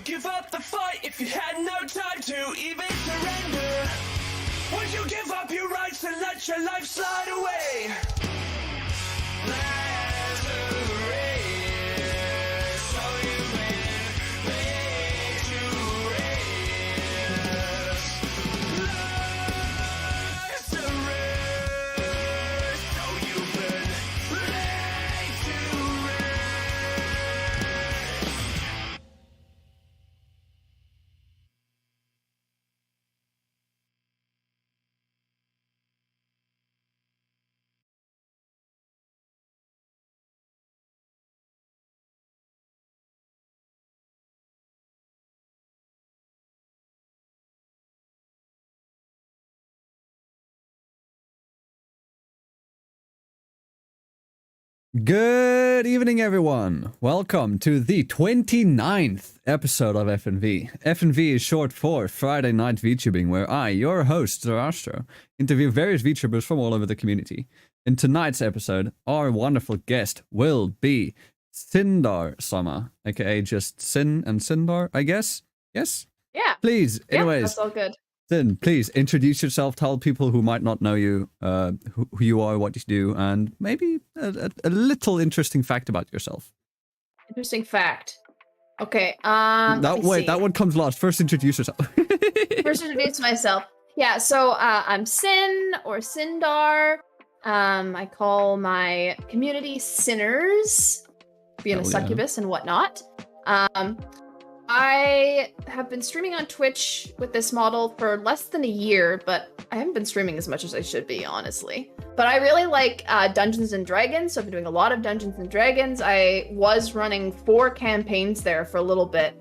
give up the fight if you had no time to even surrender? Would you give up your rights and let your life slide away? There's a race, so you win, victorious. Life's a race, so you win, victorious. Good evening, everyone. Welcome to the 29th episode of FNV. FNV is short for Friday Night VTubing, where I, your host, Zarastro, interview various VTubers from all over the community. In tonight's episode, our wonderful guest will be Syndar Sama, aka just Sin and Syndar, I guess? Yes? Yeah. Please, Yeah, anyways. that's all good. Sin, please introduce yourself, tell people who might not know you who you are, what you do, and maybe a little interesting fact about yourself. Interesting fact. Okay, That one comes last. First, introduce yourself. First introduce myself. Yeah, so I'm Sin or Syndar. I call my community sinners, being a succubus and whatnot. I have been streaming on Twitch with this model for less than a year, but I haven't been streaming as much as I should be, honestly. But I really like Dungeons and Dragons, so I've been doing a lot of Dungeons and Dragons. I was running 4 campaigns there for a little bit,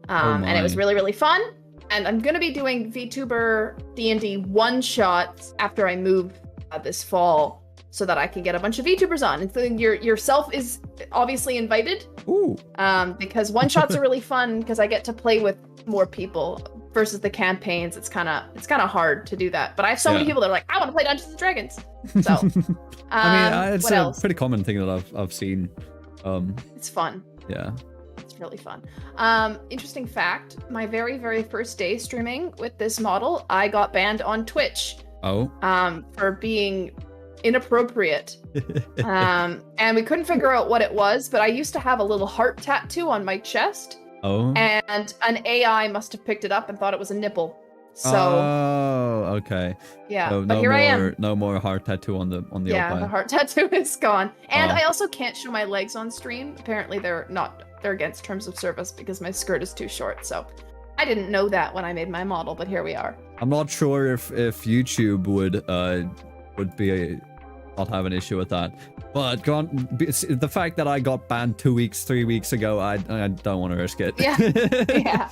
and it was really, really fun. And I'm gonna be doing VTuber D&D one-shots after I move this fall, so that I can get a bunch of VTubers on. And so yourself is obviously invited. Ooh. Because one-shots are really fun because I get to play with more people versus the campaigns. It's kind of hard to do that. But I have so many people that are like, I want to play Dungeons and Dragons. So, I mean, it's what a else? pretty common thing that I've seen. It's fun. Yeah. It's really fun. Interesting fact, my very, very first day streaming with this model, I got banned on Twitch. Oh. For being inappropriate. And we couldn't figure out what it was, but I used to have a little heart tattoo on my chest. Oh. And an AI must have picked it up and thought it was a nipple. So okay. Yeah, So but here I am. No more heart tattoo on the Yeah, old the heart tattoo is gone. And Oh. I also can't show my legs on stream. Apparently they're against terms of service because my skirt is too short. So I didn't know that when I made my model, but here we are. I'm not sure if YouTube would not have an issue with that, but the fact that I got banned 2 weeks, 3 weeks ago, I don't want to risk it. Yeah, yeah.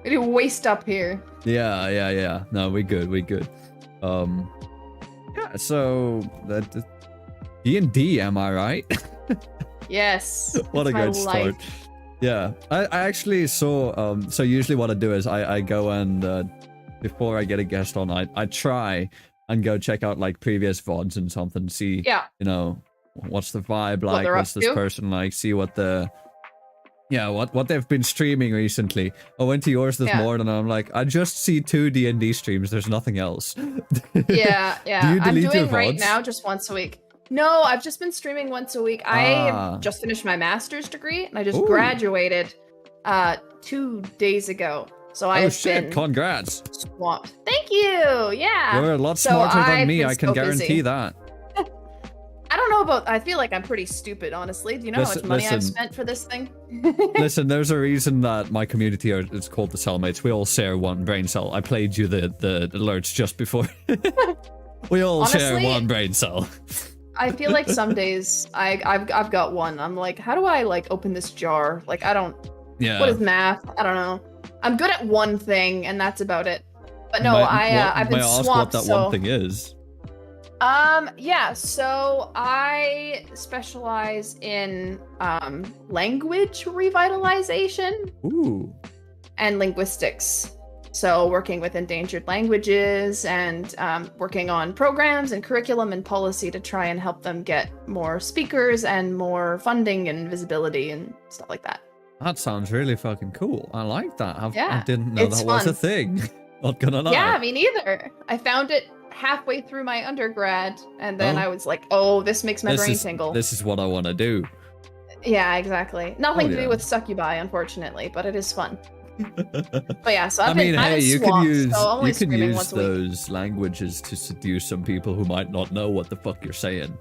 We do waste up here. Yeah. No, we good. Yeah. So that D&D, am I right? Yes. What a great start. Yeah, I actually saw. So usually what I do is I go and before I get a guest on, I try and go check out like previous VODs and something, see, you know, what's the vibe like, what's this person like, see what what they've been streaming recently. I went to yours this morning and I'm like, I just see 2 D&D streams, there's nothing else. Yeah. Do you delete I'm your doing VODs? right now just once a week. No, I've just been streaming once a week. I just finished my master's degree and I just graduated 2 days ago. So I've been congrats. swamped. Thank you. Yeah. You're a lot smarter than me, I can so guarantee busy. that. I don't know about, I feel like I'm pretty stupid, honestly. Do you know how much money I've spent for this thing? Listen, there's a reason that my community is called the Cellmates. We all share one brain cell. I played you the alerts just before. We all share one brain cell. I feel like some days I've got one. I'm like, how do I like open this jar? Like, I don't. Yeah. What is math? I don't know. I'm good at one thing, and that's about it. But no, I've been swamped. May I ask what that one thing is? Yeah. So I specialize in language revitalization. Ooh. And linguistics. So working with endangered languages and working on programs and curriculum and policy to try and help them get more speakers and more funding and visibility and stuff like that. That sounds really fucking cool. I like that. I Yeah, didn't know it's that was a fun. thing. Not gonna lie. Yeah, me neither. I found it halfway through my undergrad, and then Oh. I was like, oh, this makes my brain tingle. This is what I want to do. Yeah, exactly. Nothing to yeah. do with succubi, unfortunately, but it is fun. But yeah, so I I've mean, been, hey, I'm you can swamped, use so only you can streaming use once a week. those languages to seduce some people who might not know what the fuck you're saying.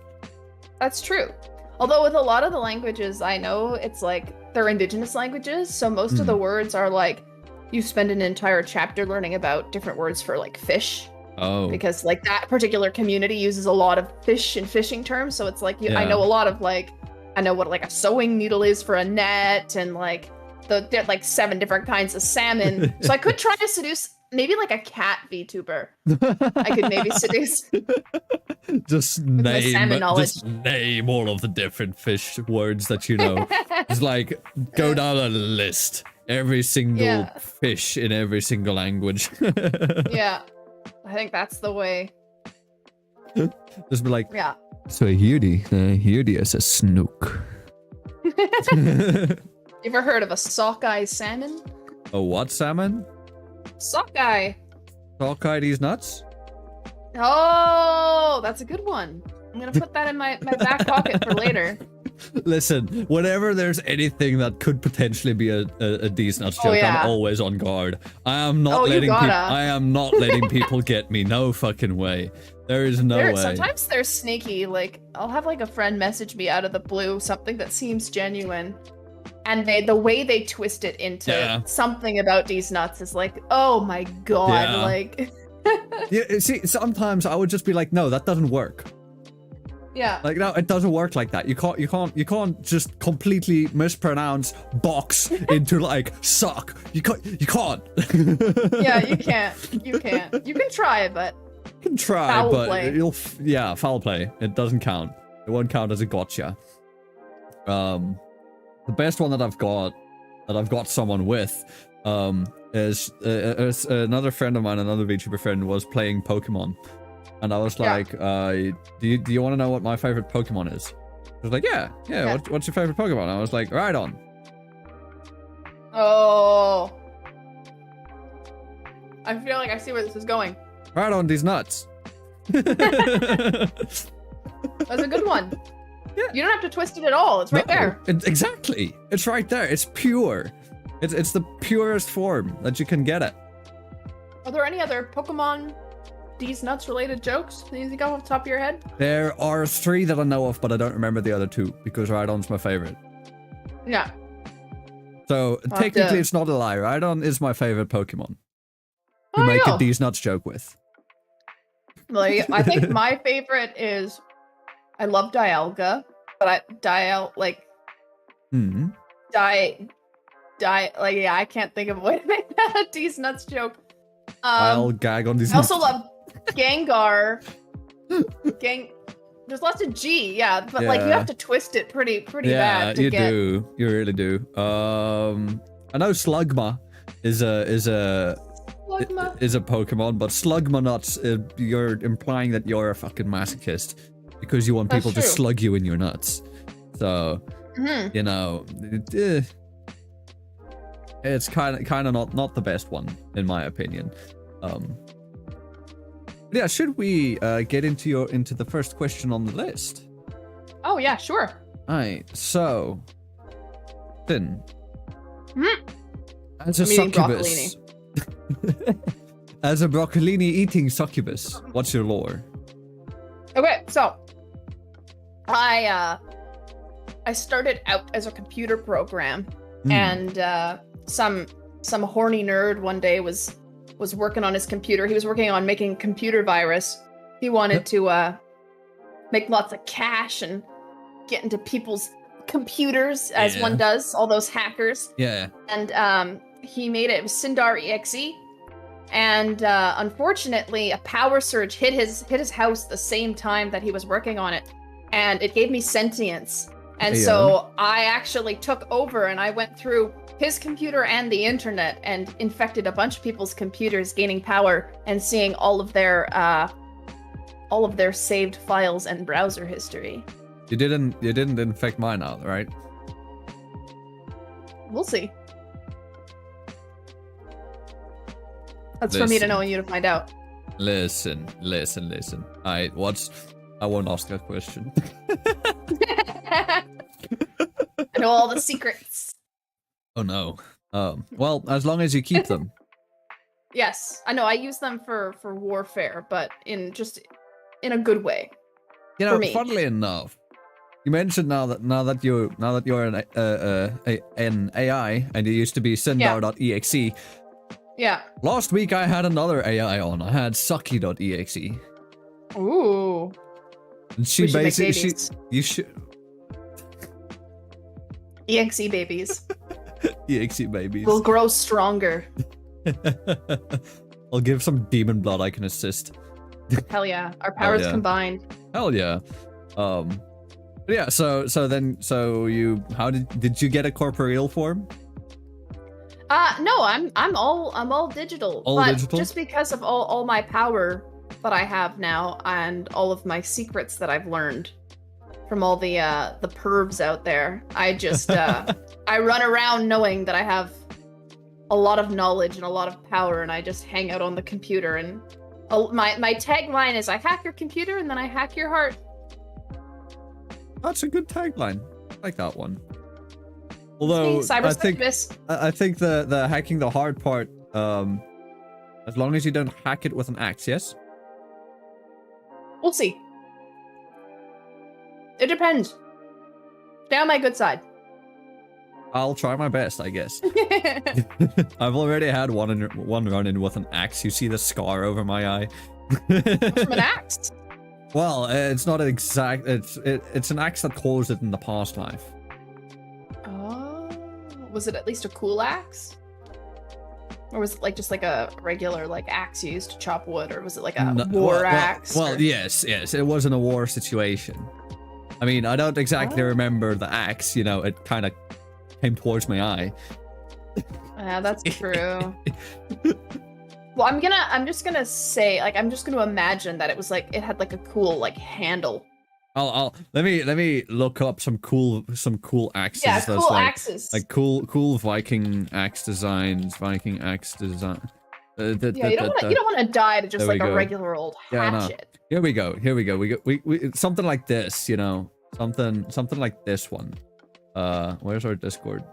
That's true. Although with a lot of the languages I know, it's like they're indigenous languages, so most of the words are like you spend an entire chapter learning about different words for like fish. Oh. Because like that particular community uses a lot of fish and fishing terms, so it's like I Yeah. know a lot of like I know what like a sewing needle is for a net, and like there are like 7 different kinds of salmon. So I could try to seduce maybe like a cat VTuber. I could maybe seduce. Just my salmon name all of the different fish words that you know. Just like go down a list. Every single Yeah. fish in every single language. Yeah, I think that's the way. Just be like, Yeah. so Hudi is a snook. You ever heard of a sockeye salmon? A what salmon? Sockeye. Sockeye these nuts? Oh, that's a good one. I'm gonna put that in my back pocket for later. Listen, whenever there's anything that could potentially be a these nuts joke, yeah. I'm always on guard. I am not Oh, you letting people. gotta. I am not letting people get me. No fucking way. There is no way. Sometimes they're sneaky. Like I'll have like a friend message me out of the blue something that seems genuine, and the way they twist it into something about these nuts is like, oh my god, Yeah. like. Yeah, see, sometimes I would just be like, no, that doesn't work. Yeah. Like, no, it doesn't work like that. You can't just completely mispronounce box into like suck. You can't. Yeah, you can't. You can't. You can try, but You can try, Foul but play. Foul play. It doesn't count. It won't count as a gotcha. The best one that I've got someone with, is another friend of mine, another VTuber friend, was playing Pokemon, and I was like, do you want to know what my favorite Pokemon is? He was like, yeah. What's your favorite Pokemon? I was like, Rhydon. oh, I feel like I see where this is going. Rhydon these nuts. That's a good one. Yeah. You don't have to twist it at all. It's right there. Exactly. It's right there. It's pure. It's the purest form that you can get it. Are there any other Pokemon these nuts related jokes that you think off the top of your head? There are 3 that I know of, but I don't remember the other 2 because Rhydon's my favorite. Yeah. So I'll have technically, to- it's not a lie. Rhydon is my favorite Pokemon. To Oh, make yeah. a these nuts joke with. Like, I think my favorite is, I love Dialga, but I can't think of a way to make that a these nuts joke. I'll gag on these I also nuts. love Gengar. There's lots of G, yeah, but like you Yeah. have to twist it pretty Yeah, bad to you get. do. You really do. I know Slugma is a Slugma. Pokemon, but Slugma nuts, you're implying that you're a fucking masochist because you want That's people to true. slug you in your nuts. So, Mhm. you know, it's kind of not the best one in my opinion. Yeah, should we get into the first question on the list? Oh yeah, sure. Alright, so then as a I'm eating succubus, as a broccolini eating succubus, what's your lore? Okay, so I started out as a computer program, and some horny nerd one day was working on his computer. He was working on making computer virus. He wanted to make lots of cash and get into people's computers, as one does, all those hackers. Yeah. And he made it. It was Syndar EXE. And unfortunately, a power surge hit his house the same time that he was working on it, and it gave me sentience. And so I actually took over, and I went through his computer and the internet and infected a bunch of people's computers, gaining power and seeing all of their saved files and browser history. You didn't infect mine out, right? We'll see. That's for me to know and you to find out. Listen. I won't ask that question. I know all the secrets. Oh no. Well, as long as you keep them. Yes, I know. I use them for warfare, but in a good way. You know, for me. funnily enough, you mentioned now that you're an AI and you used to be Syndar.exe. Yeah. Last week I had another AI on. I had Sucky.exe. Ooh. And she basically you should EXE babies. EXE babies. Will grow stronger. I'll give some demon blood I can assist. Hell yeah. Our powers combined. Hell yeah. Yeah, so you did you get a corporeal form? No, I'm all digital. Digital? Just because of all my power that I have now and all of my secrets that I've learned from all the pervs out there, I just I run around knowing that I have a lot of knowledge and a lot of power, and I just hang out on the computer. And my tagline is, I hack your computer and then I hack your heart. That's a good tagline. I like that one. Although I think the hacking the hard part, as long as you don't hack it with an axe, yes? We'll see. It depends. Stay on my good side. I'll try my best, I guess. I've already had one run-in with an axe. You see the scar over my eye. From an axe? Well, it's not exact. It's an axe that caused it in the past life. Oh, was it at least a cool axe? Or was it like just like a regular like axe used to chop wood, or was it like a war axe? Well, yes, it wasn't a war situation. I mean, I don't exactly remember the axe. You know, it kind of came towards my eye. Yeah, that's true. Well, I'm just gonna say, like, I'm just gonna imagine that it was like it had like a cool like handle. Let me look up some cool axes. Yeah, cool axes. Like cool Viking axe designs. Viking axe design. You don't want to die to just like a regular old hatchet. No. Here we go. We something like this, you know, something like this one. Where's our Discord?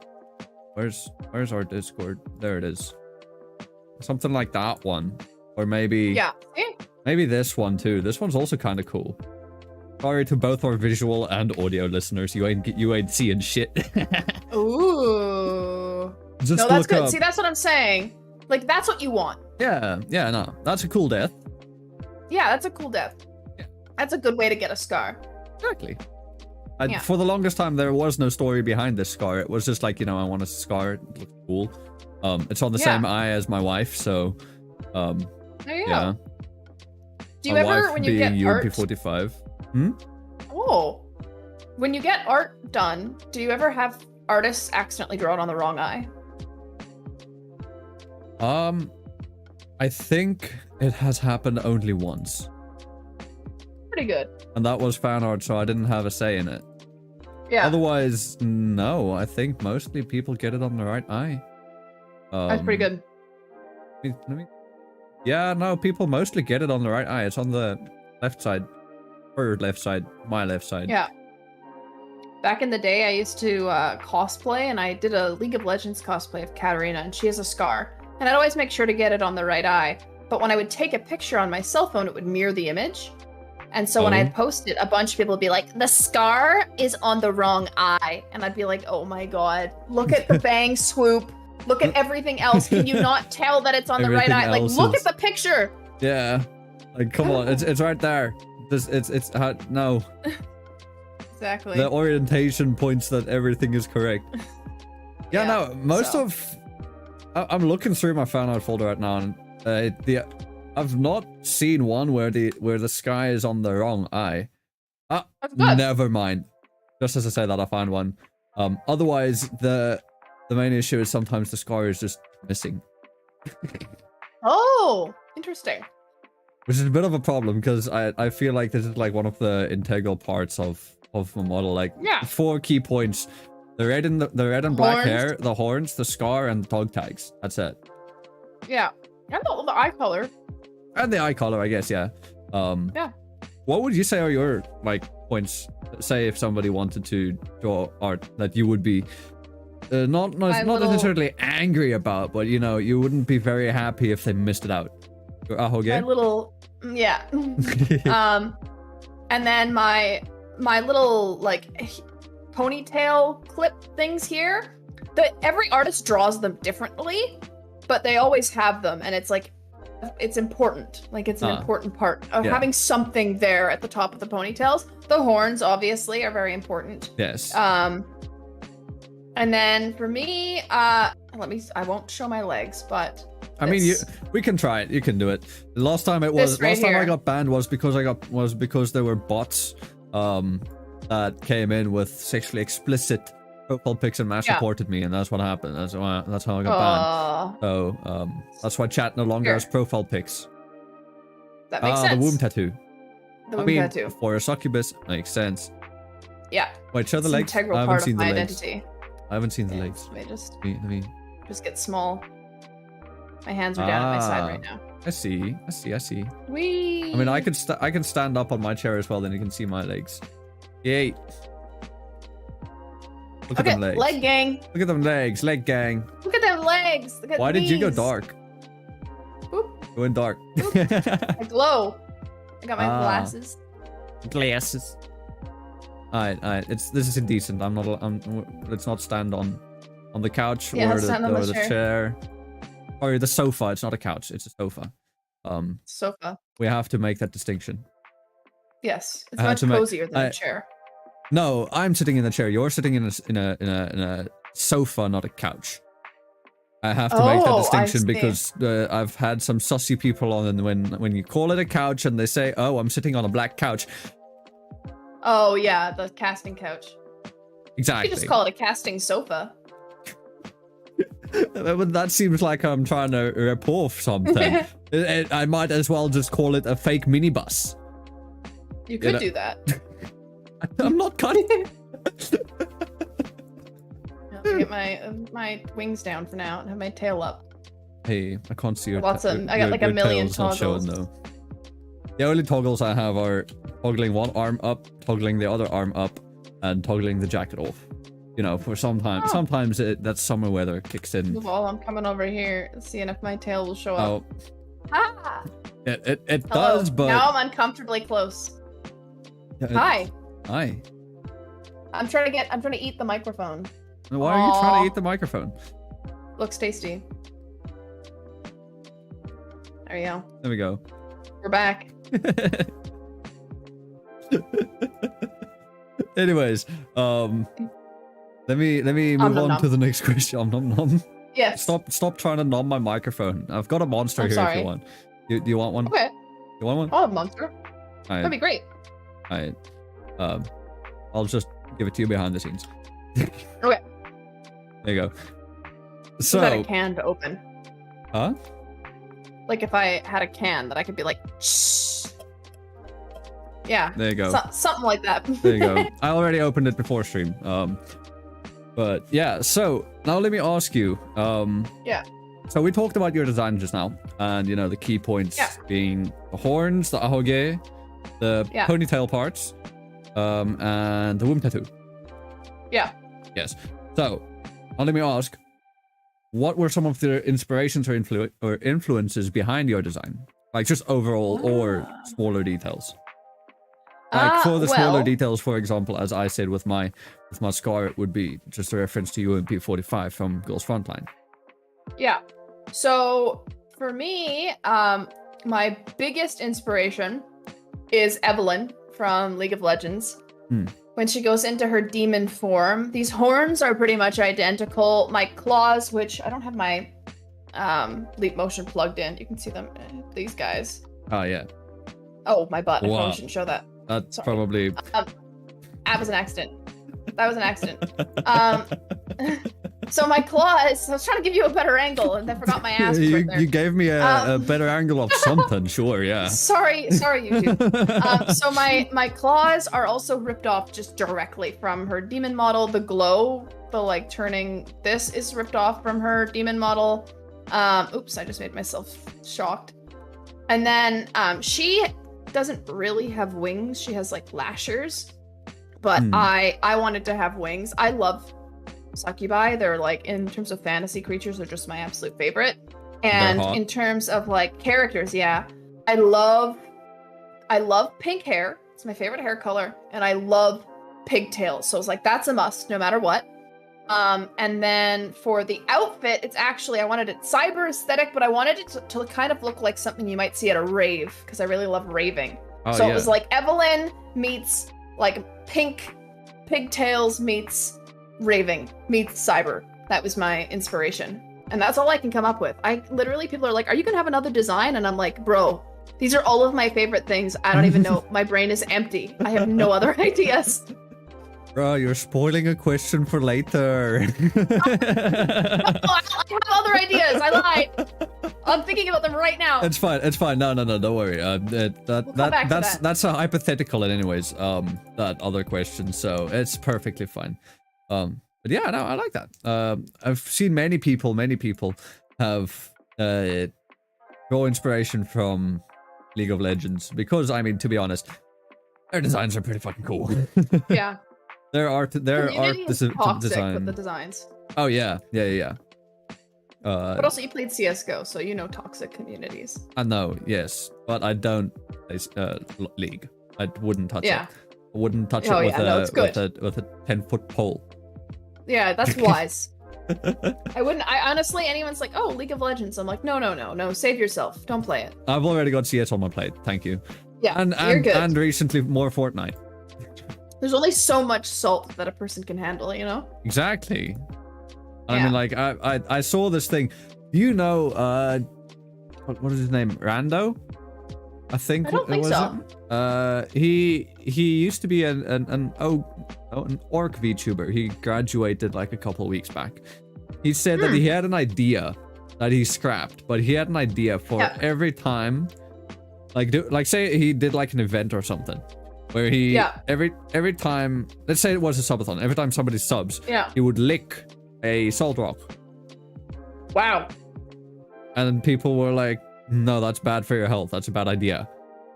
Where's our Discord? There it is. Something like that one, or maybe maybe this one too. This one's also kind of cool. Sorry to both our visual and audio listeners. You ain't seeing shit. Ooh. Just no, that's good. Up. See, that's what I'm saying. Like, that's what you want. Yeah, no, that's a cool death. Yeah, that's a cool death. Yeah. That's a good way to get a scar. Exactly. And for the longest time, there was no story behind this scar. It was just like, you know, I want a scar. It looks cool. It's on the same eye as my wife, so there you go. Do you ever, when you get art... Ep.45. Oh. When you get art done, do you ever have artists accidentally draw it on the wrong eye? I think it has happened only once. Pretty good. And that was fan art, so I didn't have a say in it. Yeah. Otherwise, no. I think mostly people get it on the right eye. That's pretty good. Yeah, no, people mostly get it on the right eye. It's on the left side. Or left side. My left side. Yeah. Back in the day, I used to cosplay, and I did a League of Legends cosplay of Katarina, and she has a scar. And I'd always make sure to get it on the right eye. But when I would take a picture on my cell phone, it would mirror the image. And so when I'd post it, a bunch of people would be like, the scar is on the wrong eye. And I'd be like, oh my god, look at the bang swoop. Look at everything else. Can you not tell that it's on the right eye? Like, look at the picture. Yeah. Like, come on. It's right there. No. Exactly. The orientation points that everything is correct. Yeah, no, I'm looking through my fan art folder right now, and I've not seen one where the sky is on the wrong eye. Never mind. Just as I say that, I find one. Otherwise, the main issue is sometimes the scar is just missing. Oh, interesting. Which is a bit of a problem, because I feel like this is like one of the integral parts of the model. Like 4 key points The red and black Horns. hair, the horns, the scar, and the dog tags. That's it. Yeah. And the eye color. And the eye color, I guess, yeah. Yeah. What would you say are your like points? Say if somebody wanted to draw art that you would be not necessarily angry about, but you know, you wouldn't be very happy if they missed it out. Your ahoge? My little, yeah. And then my little like ponytail clip things here. Every artist draws them differently, but they always have them, and it's like it's important. Like it's an important part of having something there at the top of the ponytails. The horns obviously are very important. Yes. And then for me, I won't show my legs, but I mean, we can try it. You can do it. The last time I got banned was because there were bots that came in with sexually explicit profile pics and mass reported me, and that's what happened. That's how I got banned. So that's why chat no longer has profile pics. That makes sense. The womb tattoo. The womb tattoo. For a succubus, makes sense. Yeah. Wait, show the legs. I haven't seen the legs. I haven't seen the legs. Let me just get small. My hands are down at my side right now. I see. Whee! I mean, I can stand up on my chair as well, then you can see my legs. Yay! Look at them legs. Leg gang. Look at them legs. Leg gang. Look at them legs. Look at Why did you go these. Dark? Boop. Go in dark. I glow. I got my glasses. Glasses. Alright. This is indecent. Let's not stand on the couch or the chair. Or the sofa. It's not a couch. It's a sofa. Sofa. We have to make that distinction. Yes, it's much cozier than a chair. No, I'm sitting in the chair. You're sitting in a sofa, not a couch. I have to make that distinction because I've had some sussy people on, and when you call it a couch and they say, "Oh, I'm sitting on a black couch." Oh yeah, the casting couch. Exactly. You could just call it a casting sofa. But that seems like I'm trying to rip off something. I might as well just call it a fake minibus. You could do that. I'm not cutting. I'll get my wings down for now and have my tail up. Hey, I can't see your. I got like a million toggles. No. The only toggles I have are toggling one arm up, toggling the other arm up, and toggling the jacket off. You know, for sometimes that summer weather kicks in. Well, I'm coming over here, seeing if my tail will show up. Ah! It does, but now I'm uncomfortably close. Hi. I'm trying to eat the microphone. Why are you trying to eat the microphone? Looks tasty. There you go. There we go. We're back. Anyways, let me move on to the next question. Nom nom. Yes. Stop trying to nom my microphone. I've got a monster here if you want. Do you want one? Okay. You want one? I'll have a monster. That'd be great. Alright. I'll just give it to you behind the scenes. Okay. There you go. So. Is that a can to open? Huh? Like if I had a can that I could be like, shh. Yeah. There you go. Something like that. There you go. I already opened it before stream. But yeah, so now let me ask you. Yeah. So we talked about your design just now, and you know the key points being the horns, the ahoge, the ponytail parts, and the womb tattoo. Yeah. Yes. So now let me ask, what were some of the inspirations or influences behind your design? Like just overall or smaller details? Like for the smaller details, for example, as I said with my scar, it would be just a reference to Ep.29 from Girls Frontline. Yeah. So for me, my biggest inspiration is Evelyn from League of Legends. When she goes into her demon form, these horns are pretty much identical. My claws, which I don't have my leap motion plugged in. You can see them. These guys. Oh yeah. Oh, my butt. I probably shouldn't show that. That's probably. That was an accident. So my claws. I was trying to give you a better angle, and I forgot my ass. You gave me a better angle of something. Sure, yeah. Sorry, YouTube. So my claws are also ripped off just directly from her demon model. The glow the like turning. This is ripped off from her demon model. Oops, I just made myself shocked. And then she doesn't really have wings. She has like lashers. But I wanted to have wings. I love succubi. They're like, in terms of fantasy creatures, they're just my absolute favorite. And in terms of like characters, yeah, I love pink hair. It's my favorite hair color, and I love pigtails. So it's like that's a must, no matter what. And then for the outfit, it's actually, I wanted it cyber aesthetic, but I wanted it to kind of look like something you might see at a rave, because I really love raving. Oh, so it was like Evelyn meets like pink pigtails meets raving meets cyber. That was my inspiration. And that's all I can come up with. I literally, people are like, are you gonna have another design? And I'm like, bro, these are all of my favorite things. I don't even know. My brain is empty. I have no other ideas. Bro, you're spoiling a question for later. I have other ideas. I lied. I'm thinking about them right now. It's fine. It's fine. No, don't worry. That's a hypothetical anyways. That other question. So it's perfectly fine. But yeah, no, I like that. I've seen many people have draw inspiration from League of Legends because, I mean, to be honest, their designs are pretty fucking cool. Yeah. Their art design with the designs. Oh yeah. But also, you played CS:GO, so you know toxic communities. I know, yes, but I don't play League. I wouldn't touch it. I wouldn't touch it with a 10-foot pole. Yeah, that's wise. I wouldn't. I honestly, anyone's like, "Oh, League of Legends," I'm like, no, save yourself. Don't play it. I've already got CS on my plate. Thank you. Yeah, you're good. And recently more Fortnite. There's only so much salt that a person can handle, you know? Exactly. I mean, like, I saw this thing. You know, what is his name? Rando? I think. I don't think so. He used to be an orc VTuber. He graduated like a couple weeks back. He said that he had an idea that he scrapped, but he had an idea for every time, like say he did like an event or something. Where he every time, let's say it was a subathon, every time somebody subs, he would lick a salt rock. Wow. And people were like, no, that's bad for your health. That's a bad idea.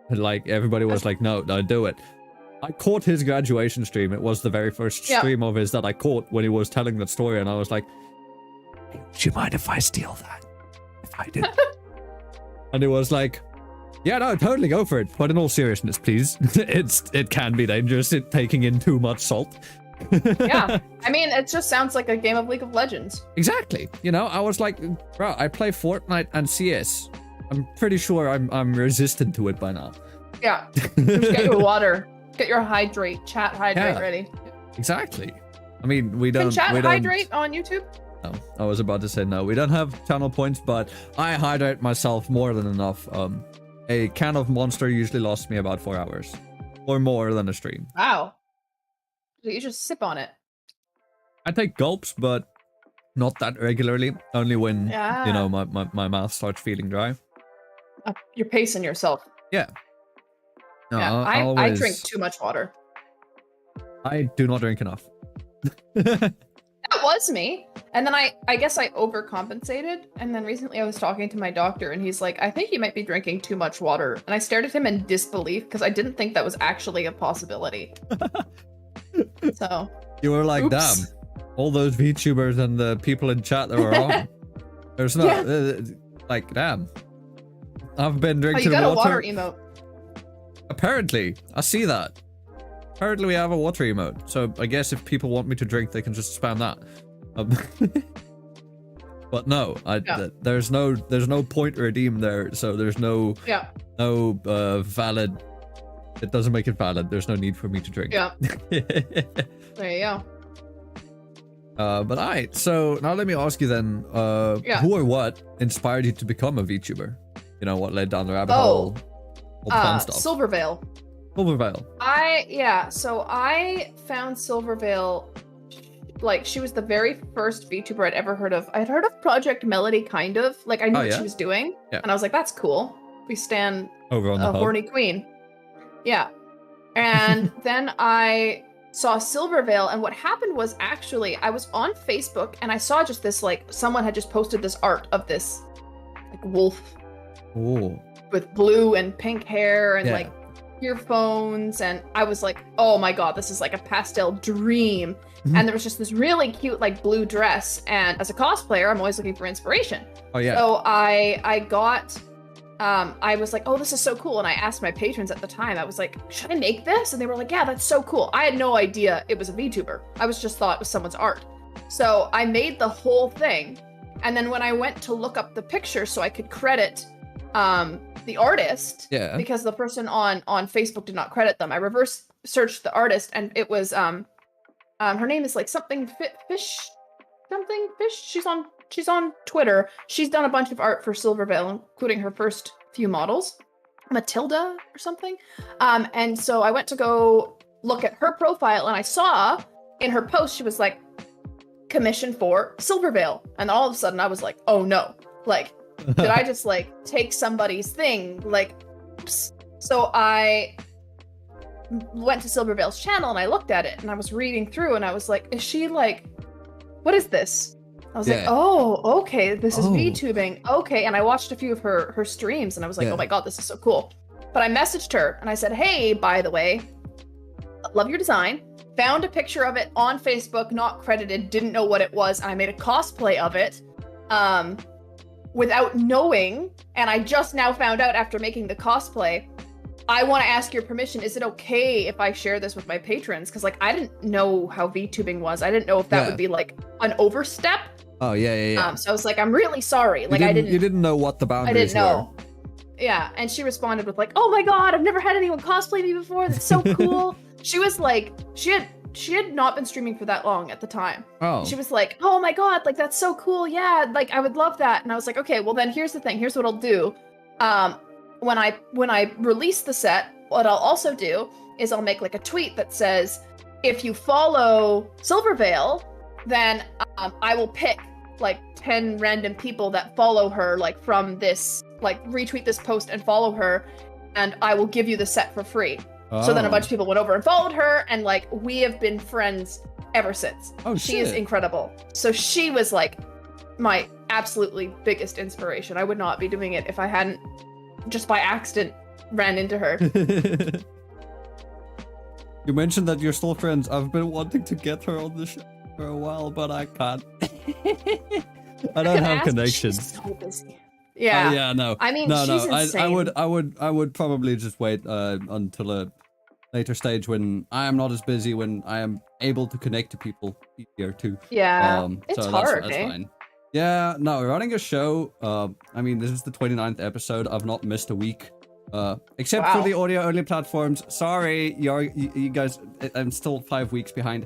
And like everybody was like, no, do it. I caught his graduation stream. It was the very first stream of his that I caught when he was telling that story, and I was like, hey, do you mind if I steal that? If I did. And it was like, yeah, no, totally go for it. But in all seriousness, please. It can be dangerous taking in too much salt. Yeah. I mean, it just sounds like a game of League of Legends. Exactly. You know, I was like, bro, I play Fortnite and CS. I'm pretty sure I'm resistant to it by now. Yeah. Just get your water. Get your chat hydrate ready. Exactly. I mean, we don't... Can chat hydrate on YouTube? No, I was about to say no. We don't have channel points, but I hydrate myself more than enough. A can of Monster usually lasts me about 4 hours. Or more than a stream. Wow. You just sip on it. I take gulps, but not that regularly. Only when, you know, my mouth starts feeling dry. You're pacing yourself. Yeah. No, yeah, I drink too much water. I do not drink enough. That was me. And then I guess I overcompensated. And then recently I was talking to my doctor and he's like, I think you might be drinking too much water. And I stared at him in disbelief because I didn't think that was actually a possibility. So. You were like, damn, all those VTubers and the people in chat that were on. There's no, like, damn. I've been drinking water. A water emote. Apparently, I see that. Apparently we have a water emote, so I guess if people want me to drink, they can just spam that. But no, there's no point redeemed there, so there's no valid. It doesn't make it valid. There's no need for me to drink. Yeah. There you go. But alright, so now let me ask you then, who or what inspired you to become a VTuber? You know, what led down the rabbit hole? All the fun stuff. Silvervale. Silvervale. So I found Silvervale, like, she was the very first VTuber I'd ever heard of. I'd heard of Project Melody, kind of. Like, I knew what she was doing. Yeah. And I was like, that's cool. We stand over on the horny queen. Yeah. And then I saw Silvervale, and what happened was actually I was on Facebook and I saw just this, like, someone had just posted this art of this like wolf with blue and pink hair and like earphones, and I was like, oh my god, this is like a pastel dream. And there was just this really cute like blue dress, and as a cosplayer I'm always looking for inspiration. So I got I was like, oh, this is so cool. And I asked my patrons at the time, I was like, should I make this? And they were like, yeah, that's so cool. I had no idea it was a VTuber. I just thought it was someone's art. So I made the whole thing. And then when I went to look up the picture so I could credit the artist, because the person on Facebook did not credit them, I reverse searched the artist, and it was, her name is like something fish. She's on Twitter. She's done a bunch of art for Silvervale, including her first few models, Matilda or something. And so I went to go look at her profile, and I saw in her post, she was like, commission for Silvervale. And all of a sudden I was like, oh no, like, did I just like take somebody's thing? Like, so I went to Silvervale's channel and I looked at it and I was reading through and I was like, is she like, what is this? I was like, oh, okay, this is VTubing. Okay. And I watched a few of her streams and I was like, oh my god, this is so cool. But I messaged her and I said, hey, by the way, love your design. Found a picture of it on Facebook, not credited, didn't know what it was, and I made a cosplay of it without knowing, and I just now found out after making the cosplay. I want to ask your permission. Is it okay if I share this with my patrons? Because like I didn't know how VTubing was. I didn't know if that would be like an overstep. Oh yeah. So I was like, I'm really sorry. Like you didn't know what the boundaries were. Yeah, and she responded with like, oh my god, I've never had anyone cosplay me before. That's so cool. She was like, she had not been streaming for that long at the time. Oh. She was like, oh my god, like that's so cool. Yeah, like I would love that. And I was like, okay, well then here's the thing. Here's what I'll do. When I release the set, what I'll also do is I'll make like a tweet that says, if you follow Silvervale, then I will pick like 10 random people that follow her, like from this, like retweet this post and follow her, and I will give you the set for free. So then a bunch of people went over and followed her, and like we have been friends ever since. She is incredible. So she was like my absolutely biggest inspiration. I would not be doing it if I hadn't just by accident ran into her. You mentioned that you're still friends. I've been wanting to get her on the show for a while, but I can't. I don't have connections. She's so busy. Yeah. Yeah, no. I mean, she's insane. I would probably just wait until a later stage when I am not as busy, when I am able to connect to people easier too. Yeah. It's so hard, that's fine. Yeah, no, running a show, I mean, this is the 29th episode. I've not missed a week. Except for the audio only platforms. Sorry, you guys, I'm still 5 weeks behind.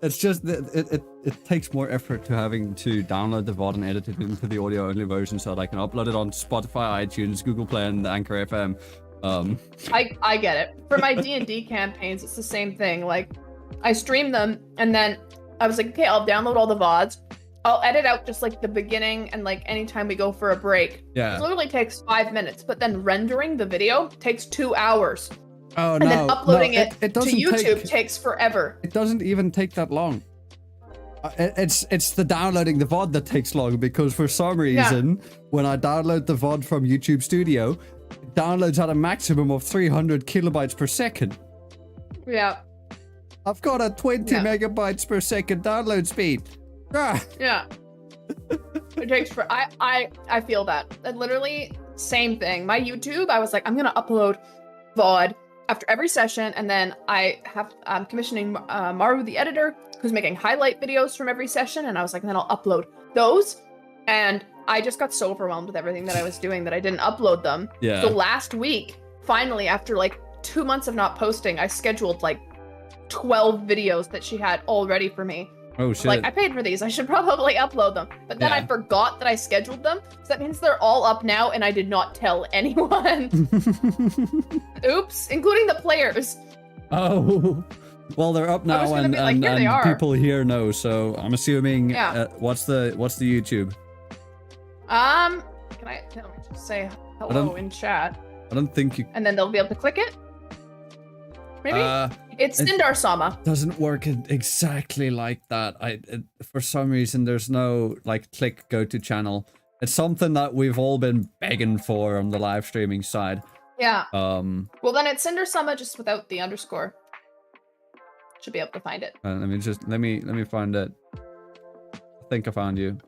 It's just that it takes more effort to having to download the VOD and edit it into the audio only version so that I can upload it on Spotify, iTunes, Google Play, and Anchor FM. I get it. For my D&D campaigns, it's the same thing. Like, I stream them, and then I was like, okay, I'll download all the VODs. I'll edit out just like the beginning and like anytime we go for a break. Yeah. It literally takes 5 minutes, but then rendering the video takes 2 hours. Oh, and then uploading it to YouTube takes forever. It doesn't even take that long. It's the downloading the VOD that takes long, because for some reason, when I download the VOD from YouTube Studio, it downloads at a maximum of 300 kilobytes per second. Yeah. I've got a 20 megabytes per second download speed. Yeah. It takes for I feel that. And literally same thing. My YouTube, I was like, I'm gonna upload VOD after every session, and then I'm commissioning Maru the editor, who's making highlight videos from every session, and I was like, then I'll upload those. And I just got so overwhelmed with everything that I was doing that I didn't upload them. Yeah. So last week, finally, after like 2 months of not posting, I scheduled like 12 videos that she had all ready for me. Oh shit. Like, I paid for these, I should probably upload them. But then I forgot that I scheduled them, so that means they're all up now and I did not tell anyone. Oops, including the players. Oh, well, they're up now, and people here know, so I'm assuming, what's the YouTube? Can I just say hello in chat? I don't think you... And then they'll be able to click it? Maybe? It's Syndar Sama. Doesn't work exactly like that. For some reason, there's no like click go to channel. It's something that we've all been begging for on the live streaming side. Yeah. Well, then it's Syndar Sama just without the underscore. Should be able to find it. let me find it. I think I found you.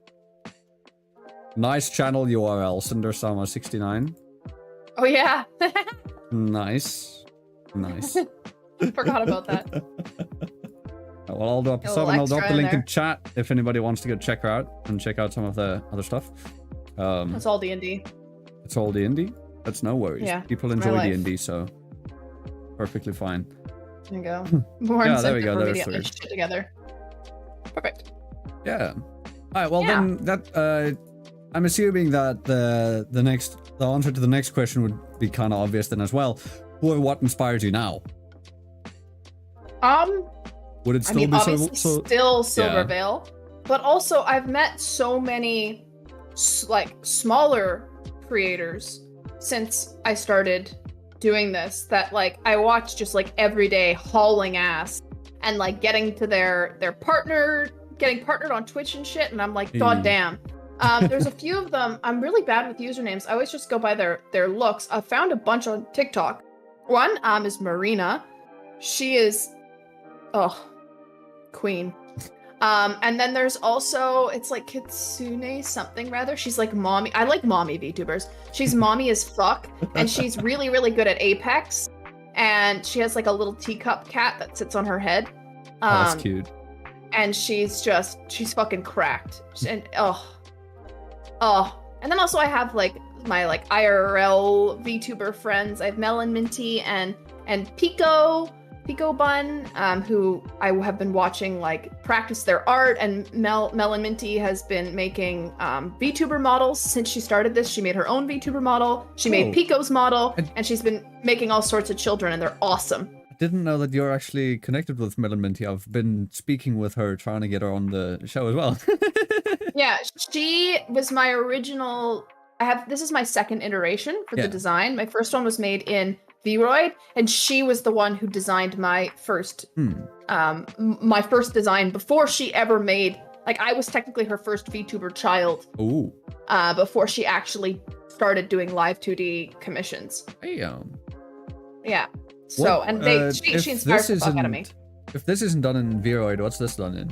Nice channel URL, Syndar Sama 69. Oh yeah. Nice. Forgot about that. Well, I'll drop A the little I'll drop the extra in link in there. chat if anybody wants to go check her out and check out some of the other stuff. That's all D&D. It's all D&D. That's no worries. Yeah, People it's my enjoy life. D&D, so perfectly fine. There you go. More Yeah, there we incentive go, for me there's to get my three. shit together. Perfect. Yeah. All right. Well, Yeah. then that I'm assuming that the answer to the next question would be kind of obvious then as well. Who or what inspires you now? Would it I still mean, be obviously still Yeah. Silvervale, but also I've met so many like smaller creators since I started doing this that like I watch just like every day hauling ass and like getting to their partner, getting partnered on Twitch and shit, and I'm like, god damn. There's a few of them. I'm really bad with usernames. I always just go by their looks. I found a bunch on TikTok. One is Marina. She is queen. And then there's also, it's like Kitsune something rather. She's like mommy. I like mommy VTubers. She's mommy as fuck, and she's really, really good at Apex. And she has like a little teacup cat that sits on her head. Oh, that's cute. And she's fucking cracked. And and then also I have like my like IRL VTuber friends. I have Melon Minty and Pico Bun, who I have been watching like practice their art, and Melon Minty has been making VTuber models since she started this. She made her own VTuber model. She made Pico's model, and she's been making all sorts of children, and they're awesome. I didn't know that you're actually connected with Melon Minty. I've been speaking with her, trying to get her on the show as well. Yeah, she was my original. This is my second iteration for the design. My first one was made in Vroid, and she was the one who designed my first design before she ever made, like, I was technically her first VTuber child. Ooh. Before she actually started doing live 2D commissions. Damn. Yeah. So, What, and she inspired the fuck out of me. If this isn't done in Vroid, what's this done in?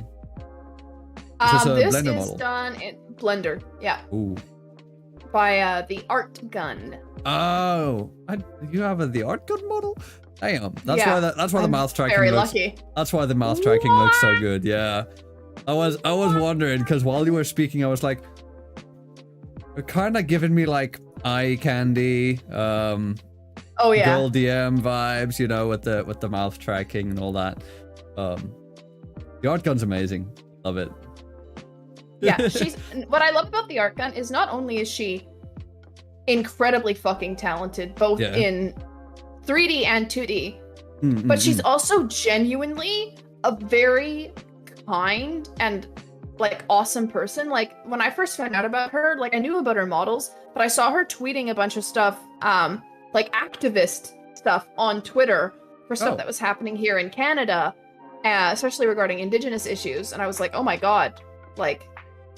Is this a This Blender is model? done in Blender, yeah, Ooh. by the Art Gun. Oh, you have the art gun model? Damn, that's Yeah, why the I'm mouth tracking very looks. lucky. That's why the mouth tracking looks so good. Yeah, I was wondering because while you were speaking, I was like, you're kind of giving me like eye candy, Oh yeah. girl DM vibes, you know, with the mouth tracking and all that. The art gun's amazing. Love it. Yeah, what I love about the Art Gun is not only is she incredibly fucking talented, both in 3D and 2D, but she's also genuinely a very kind and like awesome person. Like when I first found out about her, like I knew about her models, but I saw her tweeting a bunch of stuff, like activist stuff on Twitter for stuff that was happening here in Canada, especially regarding Indigenous issues. And I was like, oh my god, like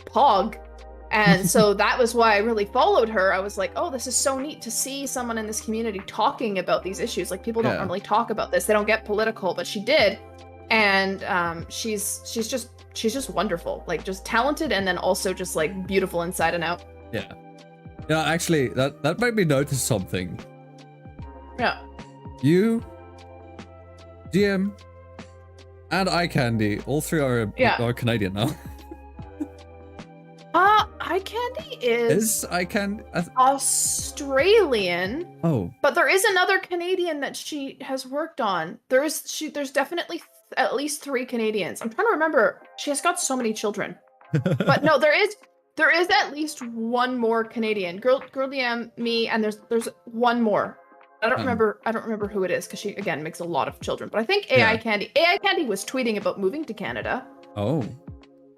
Pog. And so that was why I really followed her. I was like, oh, this is so neat to see someone in this community talking about these issues. Like people don't normally talk about this. They don't get political, but she did. And she's just wonderful. Like just talented and then also just like beautiful inside and out. Yeah. Yeah, actually, that made me notice something. Yeah. You, DM, and Eye Candy, all three are Canadian now. Eye Candy is Eye Candy Australian. Oh. But there is another Canadian that she has worked on. There's definitely at least 3 Canadians. I'm trying to remember. She has got so many children. But no, there is at least one more Canadian. Girl DM, me, and there's one more. I don't remember who it is because she again makes a lot of children. But I think AI Candy was tweeting about moving to Canada. Oh.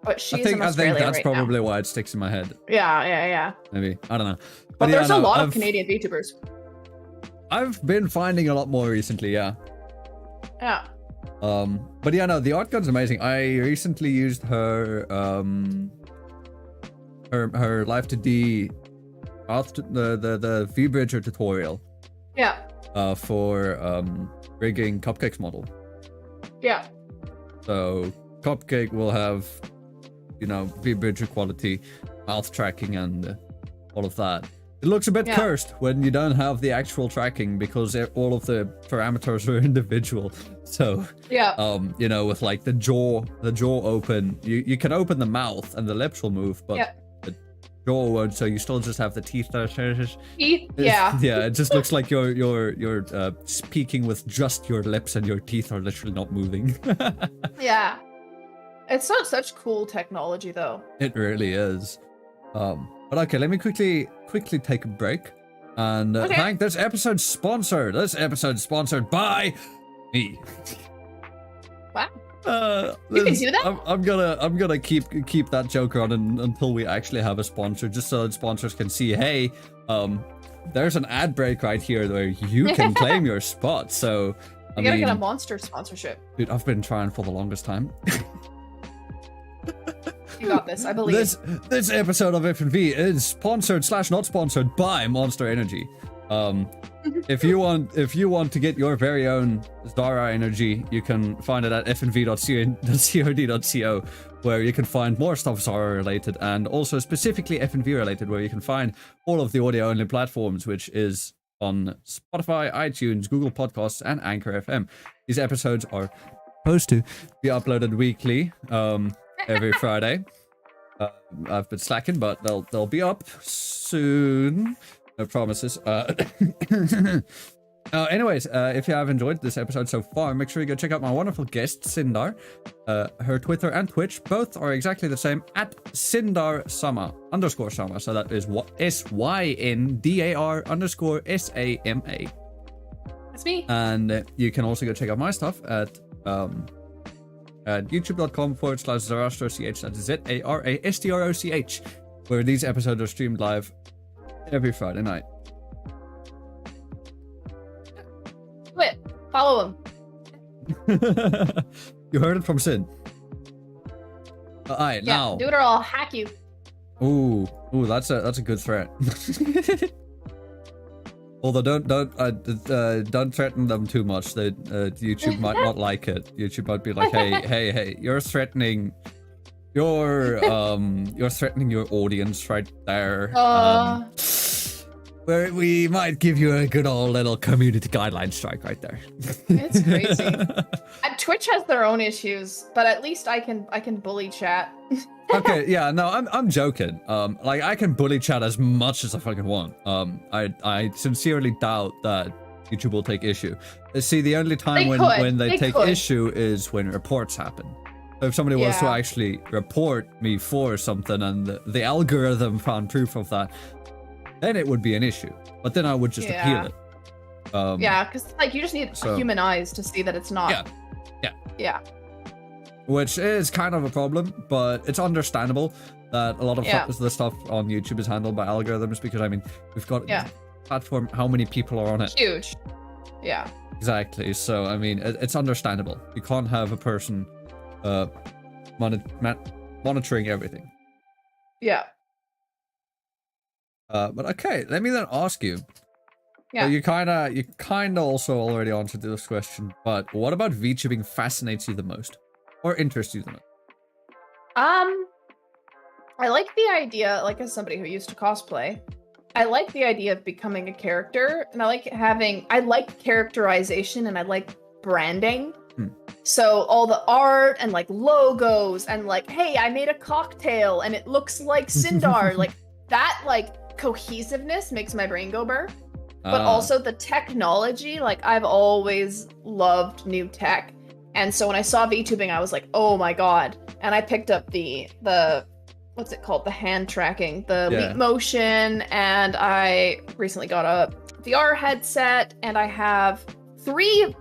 But she's I think in Australia that's right probably now. why it sticks in my head. Yeah. Maybe. I don't know. But yeah, there's a lot of Canadian VTubers. I've been finding a lot more recently, yeah. Yeah. But yeah, no, the art gun's amazing. I recently used her her Live to D the V-Bridger tutorial. Yeah. For rigging Cupcake's model. Yeah. So Cupcake will have, you know, V-Bridger quality, mouth tracking, and all of that. It looks a bit cursed when you don't have the actual tracking because all of the parameters are individual. So you know, with like the jaw open, you can open the mouth and the lips will move, but the jaw won't. So you still just have the teeth. Teeth, yeah. Yeah, it just looks like you're speaking with just your lips and your teeth are literally not moving. Yeah. It's such cool technology though. It really is. But okay, let me quickly take a break. And thank this episode's sponsor. This episode's sponsored by me. Wow. You can do that? I'm gonna keep that joke on until we actually have a sponsor, just so that sponsors can see, hey, there's an ad break right here where you can claim your spot. So you gotta get a monster sponsorship. Dude, I've been trying for the longest time. You got this, I believe. This episode of FNV is sponsored / not sponsored by Monster Energy. If you want to get your very own Zara energy, you can find it at fnv.cod.co, where you can find more stuff Zara related, and also specifically FNV related, where you can find all of the audio only platforms, which is on Spotify, iTunes, Google Podcasts, and Anchor FM. These episodes are supposed to be uploaded weekly, every Friday. I've been slacking, but they'll be up soon. No promises. Anyways, if you have enjoyed this episode so far, make sure you go check out my wonderful guest, Syndar. Her Twitter and Twitch both are exactly the same, at Syndar Sama _Sama. So that is SYNDAR_SAMA. That's me. And you can also go check out my stuff at youtube.com/Zarastro, that is ZARASTROCH, where these episodes are streamed live every Friday night. Do it. Follow him. You heard it from Sin. Alright, now. Do it or I'll hack you. Ooh, that's a good threat. Although don't threaten them too much. YouTube might not like it. YouTube might be like, hey, you're threatening your audience right there. Where we might give you a good old little community guideline strike right there. It's crazy. And Twitch has their own issues, but at least I can bully chat. Okay, yeah, no, I'm joking. Like I can bully chat as much as I fucking want. I sincerely doubt that YouTube will take issue. See, the only time when they take issue is when reports happen. So if somebody was to actually report me for something and the algorithm found proof of that, then it would be an issue. But then I would just appeal it. Because like you just need human eyes to see that it's not. Yeah. Which is kind of a problem, but it's understandable that a lot of the stuff on YouTube is handled by algorithms, because I mean, we've got a platform, how many people are on it? Huge. Yeah. Exactly. So I mean, it's understandable. You can't have a person monitoring everything. Yeah. But okay, let me then ask you. Yeah. So you kind of also already answered this question, but what about VTubing fascinates you the most, or interests you the most? I like the idea, like as somebody who used to cosplay, I like the idea of becoming a character, and I like characterization, and I like branding. So all the art and like logos and like, hey, I made a cocktail and it looks like Syndar, like that like cohesiveness makes my brain go burr. But also the technology, like I've always loved new tech. And so when I saw VTubing, I was like, oh my God. And I picked up the what's it called? The hand tracking, the Leap Motion. And I recently got a VR headset, and I have 3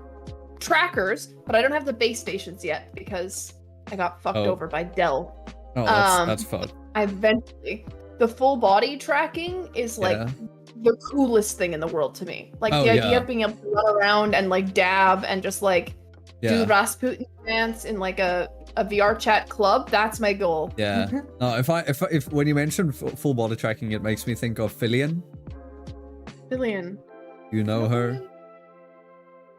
trackers, but I don't have the base stations yet because I got fucked over by Dell. Oh, that's fun. Eventually, the full body tracking is like the coolest thing in the world to me. Like the idea of being able to run around and like dab and just like do Rasputin dance in like a VR chat club. That's my goal. Yeah. No, if when you mention full body tracking, it makes me think of Fillion. Fillion. You know her?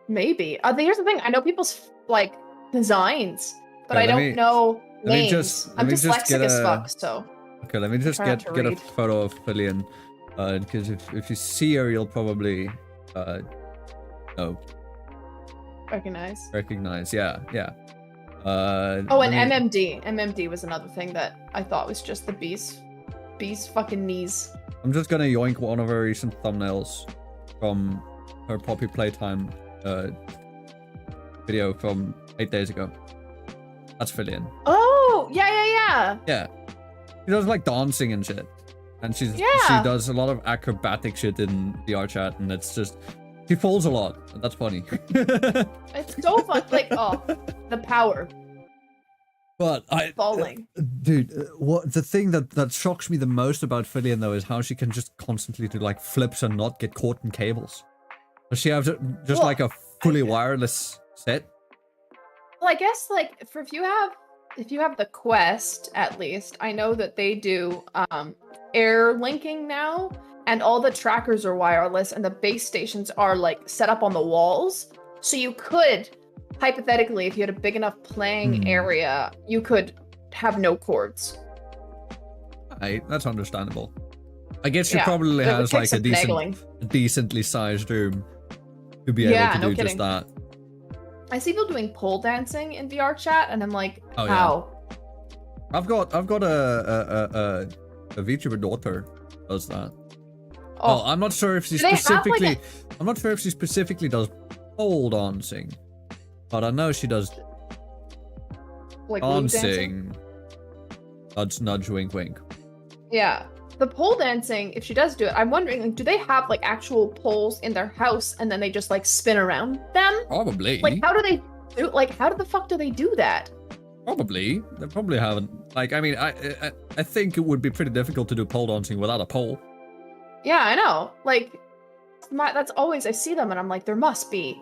Maybe. Here's the thing. I know people's like designs, but I don't know names. I'm dyslexic as fuck, so. Okay, let me just get a photo of Fillion, because if you see her, you'll probably know. Recognize. Yeah. And MMD. MMD was another thing that I thought was just the bee's fucking knees. I'm just gonna yoink one of her recent thumbnails from her Poppy Playtime video from 8 days ago. That's Fillion. Oh, yeah. Yeah. She does like dancing and shit. And she does a lot of acrobatic shit in VR chat, and it's just she falls a lot. And that's funny. It's so fun. Like, oh, the power. But falling. Dude, what the thing that shocks me the most about Fillion though is how she can just constantly do like flips and not get caught in cables. Does she have just like a fully wireless set? Well, I guess like if you have the Quest, at least I know that they do air linking now, and all the trackers are wireless, and the base stations are like set up on the walls, so you could. Hypothetically, if you had a big enough playing area, you could have no cords. That's understandable. I guess she probably has like a decently sized room to be able to do just that. I see people doing pole dancing in VR chat, and I'm like, how? Yeah. I've got a VTuber daughter does that. Oh, I'm not sure if she specifically. I'm not sure if she specifically does pole dancing. But I know she does like dancing. Nudge, nudge, wink, wink. Yeah. The pole dancing, if she does do it, I'm wondering, like, do they have like actual poles in their house and then they just like spin around them? Probably. Like, how the fuck do they do that? Probably. They probably haven't. Like, I mean, I think it would be pretty difficult to do pole dancing without a pole. Yeah, I know. Like, that's always I see them and I'm like, there must be.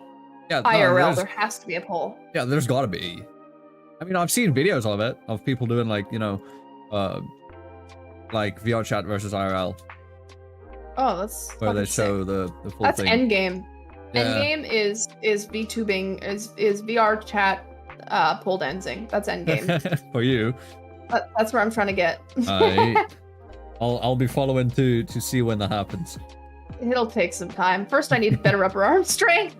Yeah, IRL, there has to be a pole. Yeah, there's gotta be. I mean, I've seen videos of it, of people doing like, you know, like VR chat versus IRL. Oh, that's where they show the full that's thing. Endgame. Yeah. Endgame is VTubing, is VR chat pole dancing. That's Endgame. For you. That's where I'm trying to get. I'll be following to see when that happens. It'll take some time. First, I need better upper arm strength.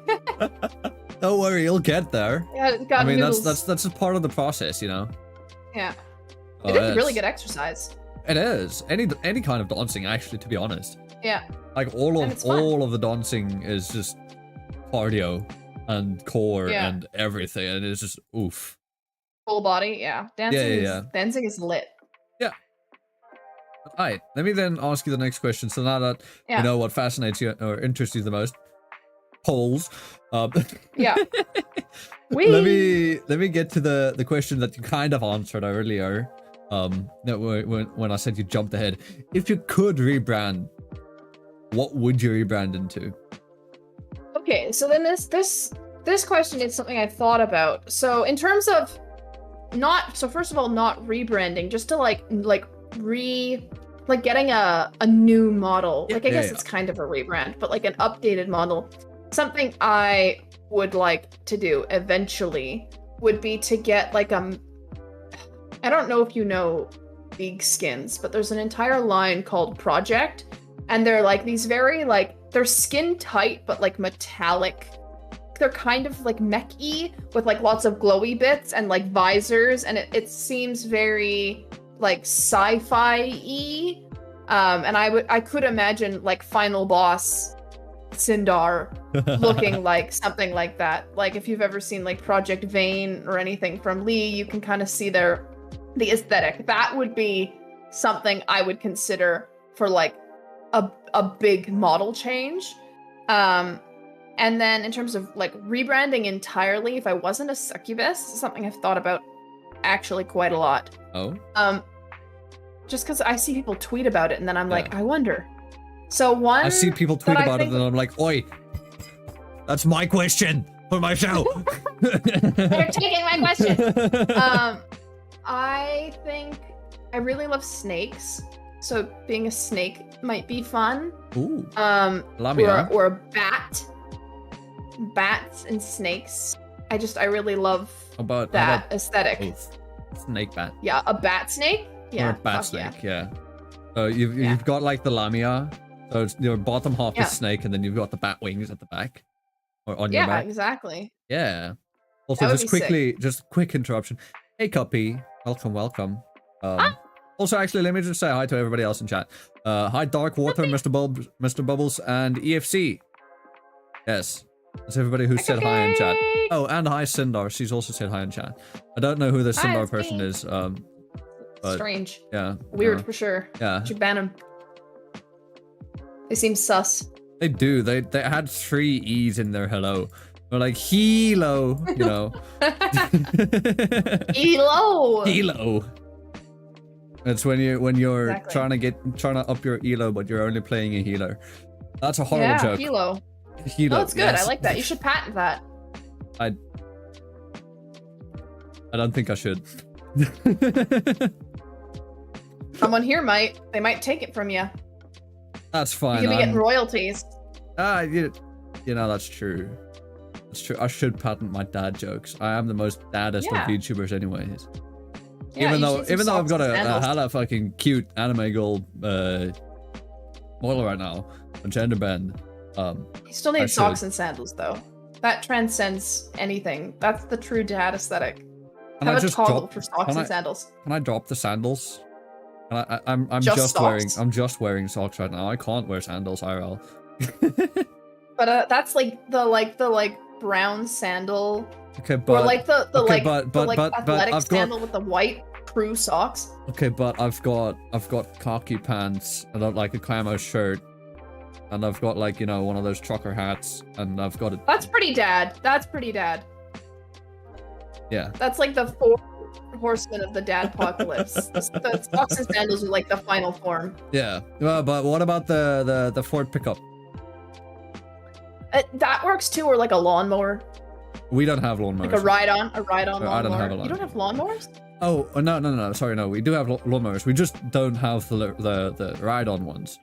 Don't worry, you'll get there. Yeah, I mean, that's a part of the process, you know. Yeah, it is really good exercise. It is any kind of dancing, actually, to be honest. Yeah. Like all of the dancing is just cardio and core and everything, and it's just oof. Full body, yeah. Dancing is lit. Yeah. Alright, let me then ask you the next question. So now that you know what fascinates you or interests you the most, polls. Yeah. Let me get to the question that you kind of answered earlier. When I said you jumped ahead. If you could rebrand, what would you rebrand into? Okay, so then this question is something I've thought about. So in terms of first of all, not rebranding, just to getting a new model. Like I guess it's kind of a rebrand, but like an updated model. Something I would like to do eventually would be to get like I don't know if you know League skins, but there's an entire line called Project, and they're like these very they're skin tight but like metallic. They're kind of like mech-y with like lots of glowy bits and like visors, and it seems very like sci-fi-y. And I could imagine like final boss Syndar looking like something like that. Like if you've ever seen like Project Vane or anything from Lee, you can kind of see the aesthetic. That would be something I would consider for like a big model change. And then in terms of like rebranding entirely, if I wasn't a succubus, something I've thought about actually quite a lot. Oh. Just because I see people tweet about it and then I'm like, I wonder. So I see people tweet about it and I'm like, oi, that's my question for my show. You're taking my question. I think I really love snakes, so being a snake might be fun. Ooh. Lamia. Or a bat. Bats and snakes. I really love that aesthetic. Both. Snake bat. Yeah, a bat snake. Yeah, or a bat snake. Yeah. So you've got like the lamia. So it's your bottom half is snake, and then you've got the bat wings at the back, or on your back. Yeah, exactly. Yeah. Also, just quickly, just quick interruption. Hey, Cuppy, welcome. Also, actually, let me just say hi to everybody else in chat. Hi, Darkwater, Mr. Bubbles, and EFC. Yes, that's everybody who said hi in chat. Oh, and hi, Syndar. She's also said hi in chat. I don't know who the Syndar person is. But, strange. Yeah. Weird for sure. Yeah. Should ban them. They seem sus. They do. They had 3 E's in their hello. They're like helo, you know. Elo. Elo. It's when you're Exactly. trying to up your elo, but you're only playing a healer. That's a horrible joke. Helo. Helo. Oh, it's good. Yes. I like that. You should patent that. I don't think I should. Someone here might. They might take it from you. That's fine. You could be getting royalties. You know, that's true. That's true. I should patent my dad jokes. I am the most daddest of VTubers anyways. Yeah, even though I've got a hella fucking cute anime girl model right now, a gender bend. You still need socks and sandals though. That transcends anything. That's the true dad aesthetic. Have a toggle for socks and sandals. Can I drop the sandals? I'm Just just wearing socks right now. I can't wear sandals IRL. But that's like the brown sandal. Okay, but or like the athletic I've sandal with the white crew socks. Okay, but I've got khaki pants and like a camo shirt, and I've got like, you know, one of those trucker hats, and I've got it. That's pretty dad. That's pretty dad. Yeah. That's like the 4 horsemen of the dad apocalypse. The socks and sandals are like the final form. Yeah. Well, but what about the Ford pickup? That works too, or like a lawnmower. We don't have lawnmowers. Like a ride-on lawnmower. I don't have a lawnmower. You don't have lawnmowers? Oh, no. Sorry, no. We do have lawnmowers. We just don't have the ride-on ones.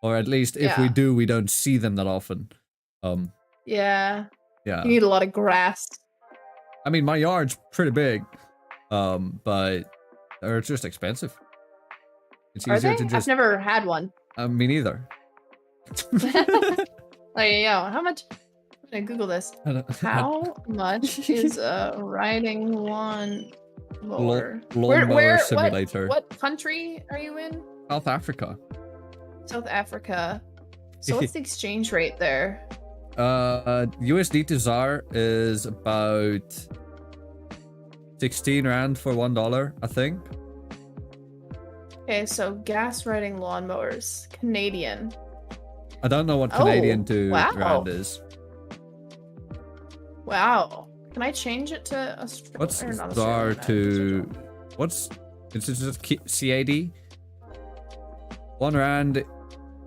Or at least if we do, we don't see them that often. Yeah. Yeah. You need a lot of grass. I mean, my yard's pretty big. But they're just expensive. It's easier to just... I've never had one. Me neither. Like, yo, how much? I'm gonna Google this. How much is a riding lawnmower? Lawnmower simulator. What country are you in? South Africa. South Africa. So what's the exchange rate there? USD to ZAR is about 16 rand for $1, I think. Okay, so gas riding lawnmowers, Canadian. I don't know what Canadian to rand is. Wow. Can I change it to Australia? What's ZAR to... What's... Is it just CAD? 1 rand...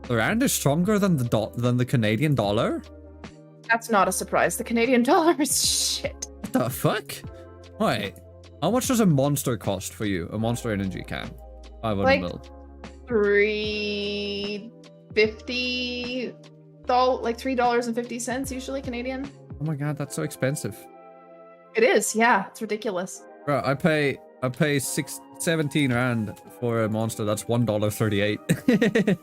The rand is stronger than the Canadian dollar? That's not a surprise. The Canadian dollar is shit. What the fuck? Wait. How much does a Monster cost for you? A Monster Energy can? 500 like, mil. $3.50, like $3.50 usually Canadian. Oh my god, that's so expensive. It is, yeah. It's ridiculous. Bro, I pay 17 rand for a Monster. That's $1.38.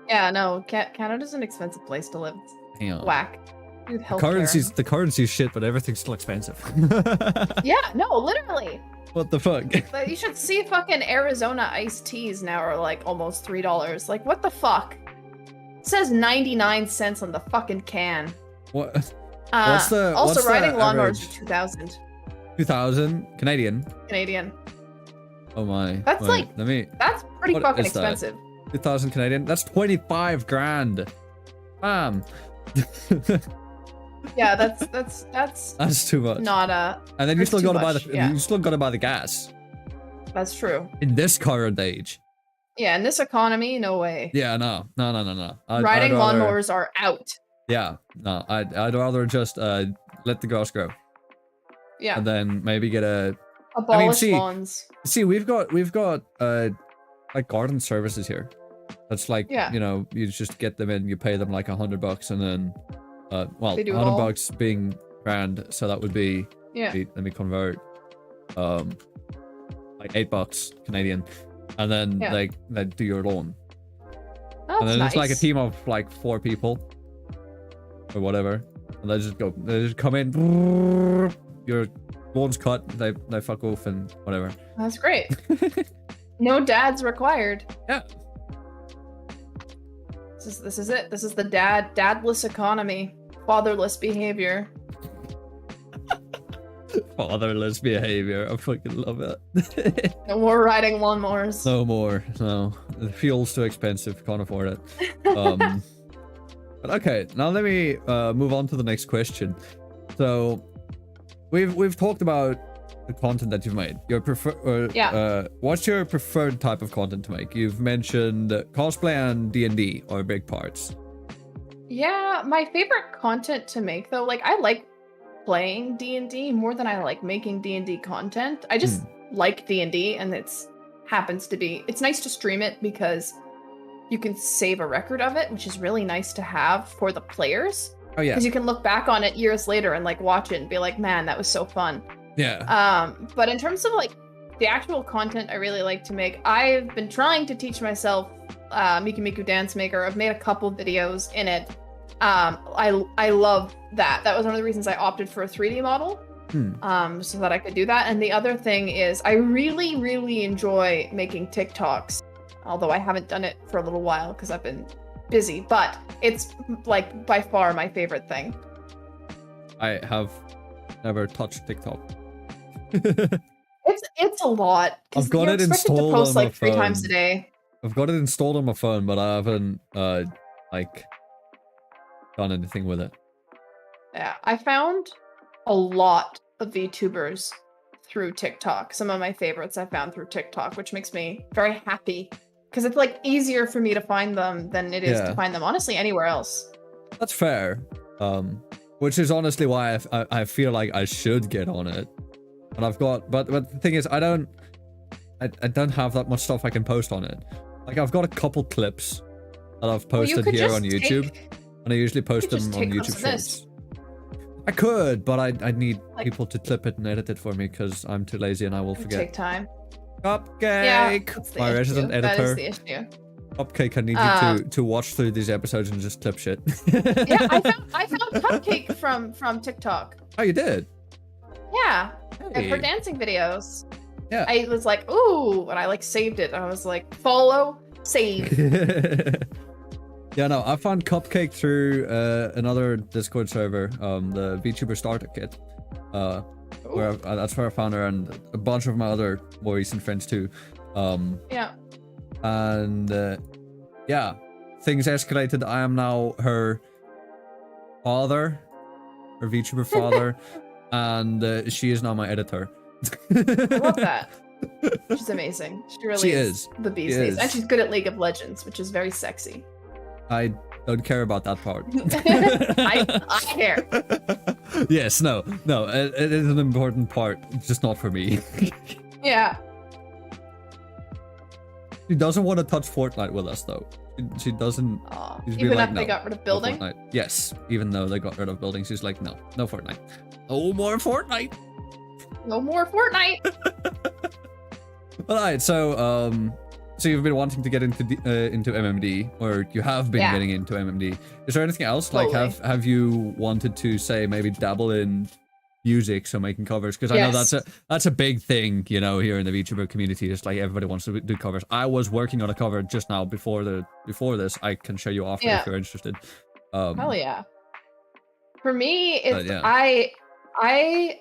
Yeah, no, Canada's an expensive place to live. Damn. Whack. The currency's shit, but everything's still expensive. Yeah, no, literally. What the fuck? But you should see fucking Arizona iced teas now are like almost $3. Like, what the fuck? It says 99 cents on the fucking can. What? What's the riding lawnmowers average? are 2,000. 2,000 Canadian. Oh my. That's that's pretty fucking expensive. 2,000 Canadian. That's 25 grand. Bam. Yeah, that's too much. Not a. And then you still gotta buy the gas. That's true. In this current age. Yeah, in this economy, no way. Yeah, no. Riding lawnmowers are out. Yeah, no. I'd rather just let the grass grow. Yeah. And then maybe get a. Abolish see- lawns. See, we've got like garden services here. That's like, Yeah. you know, you just get them in, you pay them like $100, and then, well, They do it all. $100 being grand, so that would be. Yeah. Let me convert. Like $8 Canadian, and then Yeah. they do your lawn. That's And then nice. it's like a team of like 4 people or whatever, and they just come in. Your lawn's cut. They fuck off and whatever. That's great. No dads required. Yeah. This is it. This is the dadless economy, fatherless behavior. Fatherless behavior. I fucking love it. No more riding lawnmowers. No more. No, the fuel's too expensive. Can't afford it. But okay, now let me move on to the next question. So, we've talked about the content that you've made. Your what's your preferred type of content to make? You've mentioned cosplay and D&D are big parts. Yeah, my favorite content to make though, like I like playing D&D more than I like making D&D content. I just like D&D, and it's nice to stream it because you can save a record of it, which is really nice to have for the players. Oh yeah. Because you can look back on it years later and like watch it and be like, man, that was so fun. Yeah. But in terms of like the actual content I really like to make, I've been trying to teach myself Miku Miku Dance Maker. I've made a couple videos in it. I love that. That was one of the reasons I opted for a 3D model. So that I could do that. And the other thing is I really, really enjoy making TikToks. Although I haven't done it for a little while because I've been busy, but it's like by far my favorite thing. I have never touched TikTok. It's a lot. I've got it installed to post on like my 3 phone. times a day. I've got it installed on my phone, but I haven't like done anything with it. Yeah, I found a lot of VTubers through TikTok. Some of my favorites I found through TikTok, which makes me very happy because it's like easier for me to find them than it is to find them honestly anywhere else. That's fair. Which is honestly why I feel like I should get on it. And I've got, but the thing is, I don't have that much stuff I can post on it. Like I've got a couple clips that I've posted here on YouTube, and I usually post them on YouTube Shorts. I could, but I need people to clip it and edit it for me because I'm too lazy and I will forget. Take time. Cupcake, my resident editor. That is the issue. Cupcake, I need you to watch through these episodes and just clip shit. Yeah, I found Cupcake from TikTok. Oh, you did? Yeah, Hey. for dancing videos. Yeah. I was like, ooh, and I like saved it. I was like, follow, save. Yeah, no, I found Cupcake through another Discord server, the VTuber starter kit. That's where I found her and a bunch of my other more recent friends too. Yeah. And yeah, things escalated. I am now her father, her VTuber father, and she is now my editor. I love that. She's amazing. She really is the bee's knees. And she's good at League of Legends, which is very sexy. I don't care about that part. I care. Yes, no, it is an important part, just not for me. Yeah. She doesn't want to touch Fortnite with us, though. She doesn't. Even after they got rid of building? No Fortnite. Yes, even though they got rid of building, she's like, no Fortnite. No more Fortnite. No more Fortnite. All right, so you've been wanting to get into MMD, or you have been getting into MMD. Is there anything else? Like, have you wanted to say maybe dabble in music, so making covers? Because I know that's a big thing, you know, here in the VTuber community. Just like everybody wants to do covers. I was working on a cover just now before this. I can show you after if you're interested. Hell yeah. For me, it's yeah. I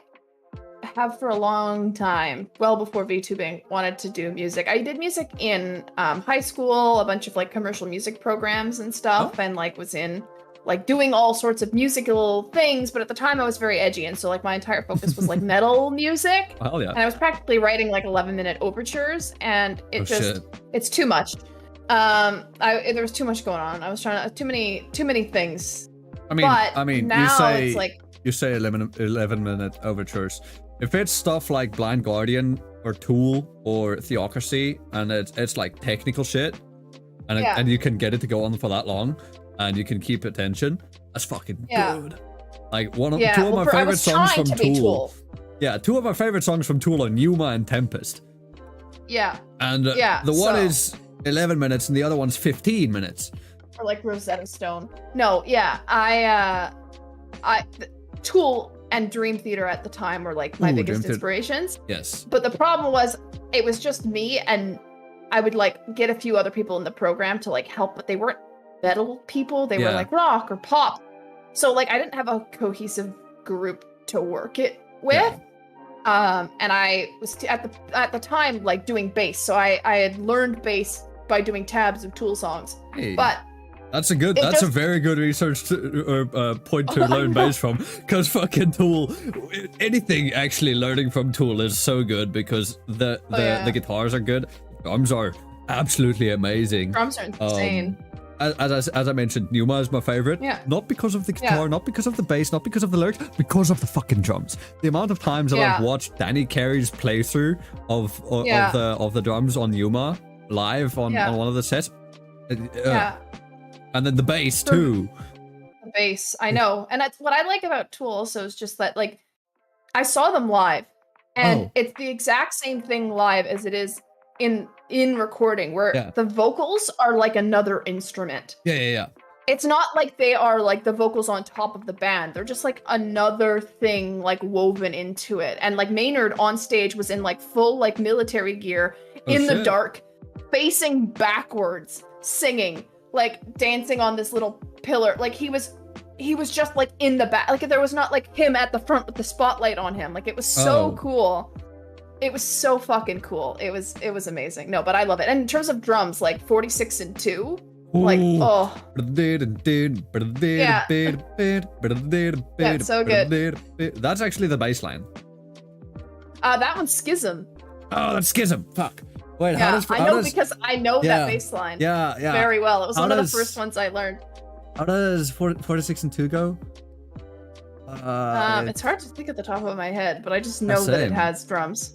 have for a long time, well before VTubing, wanted to do music. I did music in high school, a bunch of like commercial music programs and stuff, and like was in like doing all sorts of musical things, but at the time I was very edgy, and so like my entire focus was like metal music. Oh yeah. And I was practically writing like 11-minute overtures, and it's too much. There was too much going on. I was trying to too many things. I mean, now you say it's like you say 11-minute overtures. If it's stuff like Blind Guardian or Tool or Theocracy, and it's like technical shit, and and you can get it to go on for that long, and you can keep attention, that's fucking good. Like two of my favorite songs from Tool. Yeah, two of my favorite songs from Tool are Numa and Tempest. Yeah. And the one is 11 minutes and the other one's 15 minutes. Or like Rosetta Stone. No, yeah. Tool and Dream Theater at the time were like my biggest inspirations. Yes. But the problem was it was just me, and I would like get a few other people in the program to like help, but they weren't metal people. They were like rock or pop. So like I didn't have a cohesive group to work it with. And I was at the time like doing bass. So I had learned bass by doing tabs of Tool songs. Hey. But that's a very good research point to learn bass from, because fucking Tool, anything actually learning from Tool is so good, because the guitars are good, drums are absolutely amazing. Drums are insane. As I mentioned, Numa is my favorite. Yeah. Not because of the guitar, not because of the bass, not because of the lyrics, because of the fucking drums. The amount of times that I've watched Danny Carey's playthrough of the drums on Numa live on one of the sets. And then the bass too. The bass, I know. And that's what I like about Tool also, is just that like I saw them live, and it's the exact same thing live as it is in recording, where the vocals are like another instrument. Yeah. It's not like they are like the vocals on top of the band. They're just like another thing like woven into it. And like Maynard on stage was in like full like military gear in the dark, facing backwards, singing, like dancing on this little pillar. Like he was just like in the back. Like there was not like him at the front with the spotlight on him. Like it was so cool. It was so fucking cool. It was amazing. No, but I love it. And in terms of drums, like 46 and 2, like yeah, so good. That's actually the bass line. That one's Schism. Oh, that's Schism. Fuck. Wait, because I know that bass line. Yeah. Very well. It was one of the first ones I learned. How does 46 and 2 go? It's hard to think at the top of my head, but I just know that it has drums.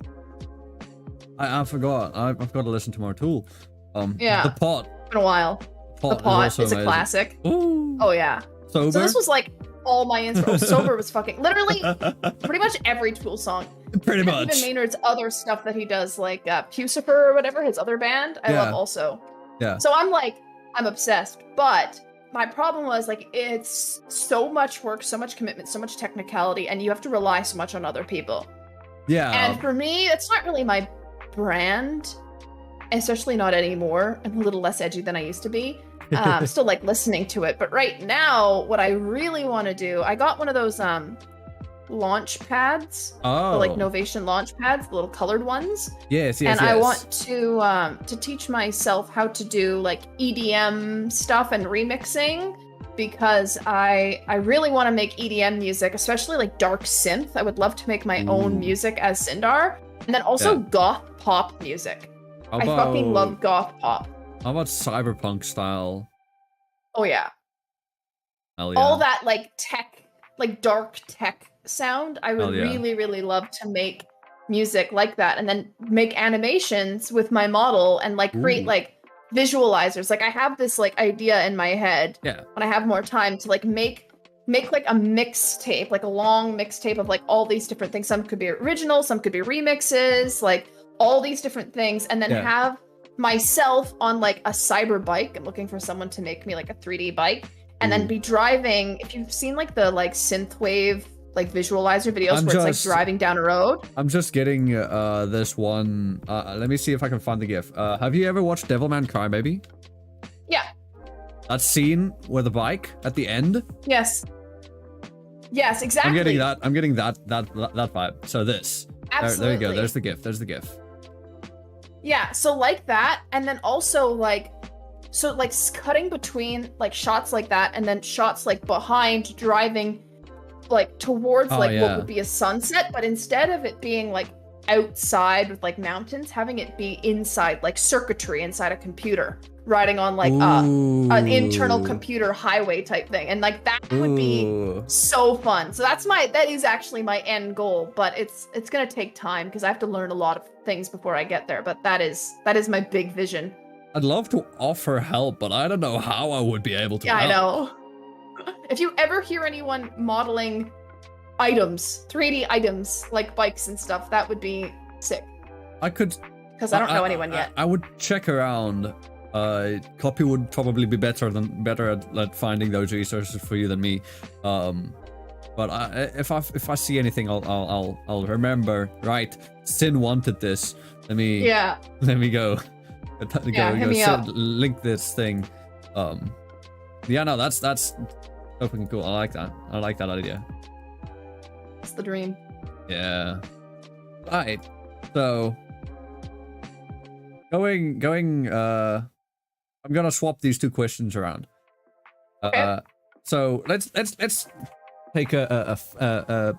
I forgot. I've got to listen to more Tool. The Pot. It's been a while. The Pot is a classic. Ooh. Oh yeah. Sober? So this was like all my intro. Sober was fucking literally pretty much every Tool song. Pretty much. Even Maynard's other stuff that he does, like Pucifer or whatever, his other band, I love also. Yeah. So I'm obsessed. But my problem was like it's so much work, so much commitment, so much technicality, and you have to rely so much on other people. Yeah. And for me, it's not really my brand, especially not anymore. I'm a little less edgy than I used to be. I'm still like listening to it, but right now what I really want to do, I got one of those launch pads, the like Novation launch pads, the little colored ones. Yes. And I want to teach myself how to do like EDM stuff and remixing, because I really want to make EDM music, especially like dark synth. I would love to make my own music as Syndar. And then also goth pop music. I fucking love goth pop. How about cyberpunk style? Oh yeah. Hell yeah. All that like tech, like dark tech sound. I would really, really love to make music like that, and then make animations with my model and like create like visualizers. Like I have this like idea in my head when I have more time to like make like a mixtape, like a long mixtape of like all these different things. Some could be original, some could be remixes, like all these different things, and then have myself on like a cyber bike. I'm looking for someone to make me like a 3D bike, and then be driving. If you've seen like the like synthwave like visualizer videos where it's like driving down a road. I'm just getting this one. Let me see if I can find the GIF. Have you ever watched Devilman Crybaby? Yeah. That scene with the bike at the end? Yes. Yes, exactly. I'm getting that vibe. So this. Absolutely. There you go. There's the GIF. Yeah, so like that, and then also like, so like cutting between like shots like that, and then shots like behind driving like towards what would be a sunset, but instead of it being like outside with like mountains, having it be inside, like circuitry inside a computer, riding on like an internal computer highway type thing, and like that would be so fun. So that is actually my end goal, but it's gonna take time because I have to learn a lot of things before I get there. But that is my big vision. I'd love to offer help, but I don't know how I would be able to. Yeah, help. I know. If you ever hear anyone modeling items, 3D items like bikes and stuff, that would be sick. I could, because I don't know anyone yet. I would check around. Copy would probably be better at finding those resources for you than me. But if I see anything, I'll remember. Right, Sin wanted this. Let me go. Link this thing. Yeah, no, that's open cool. I like that. I like that idea. It's the dream. Yeah. Right. So going I'm gonna swap these two questions around. Okay. So let's take a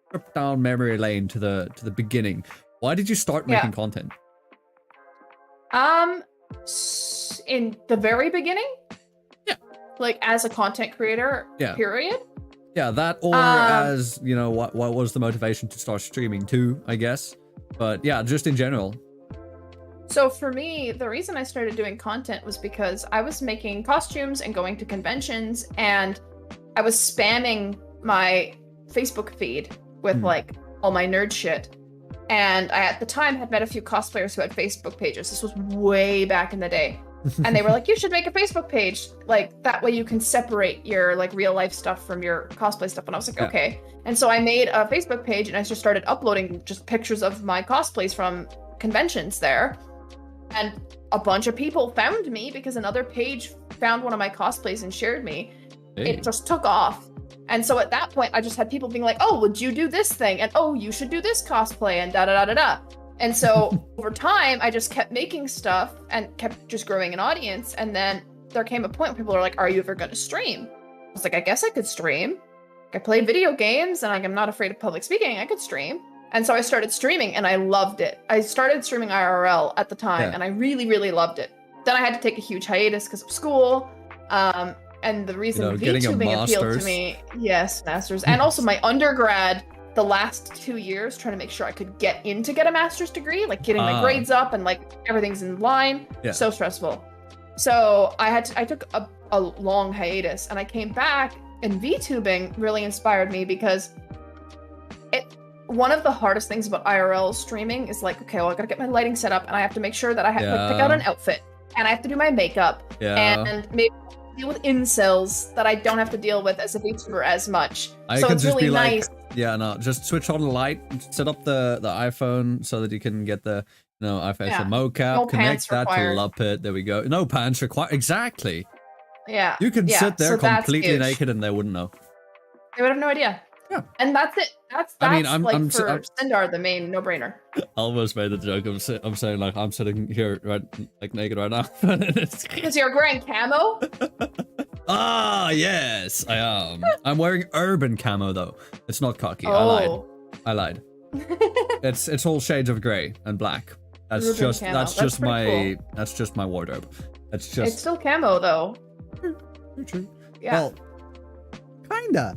trip down memory lane to the beginning. Why did you start making content? In the very beginning? Yeah. Like as a content creator? Yeah. Period? Yeah, that or as, you know, what was the motivation to start streaming too, I guess. But yeah, just in general. So for me, the reason I started doing content was because I was making costumes and going to conventions, and I was spamming my Facebook feed with like all my nerd shit. And I, at the time, had met a few cosplayers who had Facebook pages. This was way back in the day. And they were like, you should make a Facebook page. Like, that way you can separate your, like, real life stuff from your cosplay stuff. And I was like, okay. And so I made a Facebook page, and I just started uploading just pictures of my cosplays from conventions there. And a bunch of people found me because another page found one of my cosplays and shared me. Hey. It just took off. And so at that point, I just had people being like, oh, would you do this thing? And oh, you should do this cosplay, and da-da-da-da-da. And so over time, I just kept making stuff and kept just growing an audience. And then there came a point where people are like, are you ever going to stream? I was like, I guess I could stream. I play video games, and I'm not afraid of public speaking. I could stream. And so I started streaming, and I loved it. I started streaming IRL at the time, and I really, really loved it. Then I had to take a huge hiatus because of school. And the reason VTubing appealed to me, yes, masters, and also my undergrad, the last 2 years, trying to make sure I could get a master's degree, like getting my grades up and like everything's in line. Yeah. So stressful. So I took a long hiatus, and I came back, and VTubing really inspired me because one of the hardest things about IRL streaming is like, okay, well, I gotta get my lighting set up, and I have to make sure that I have to pick out an outfit, and I have to do my makeup, and maybe deal with incels that I don't have to deal with as a VTuber as much. So it's really nice. Just switch on the light, set up the iPhone so that you can get the iPhone mocap, connect that to Luppet. There we go. No pants required. Exactly. Yeah. You can sit there completely naked and they wouldn't know. They would have no idea. Yeah. And that's it. That's for Syndar, the main no-brainer. I almost made a joke. I'm saying like I'm sitting here naked right now. Because you're wearing camo? Yes, I am. I'm wearing urban camo though. It's not khaki. I lied. It's all shades of gray and black. That's just my wardrobe. It's still camo though. True. Yeah. Well, kinda.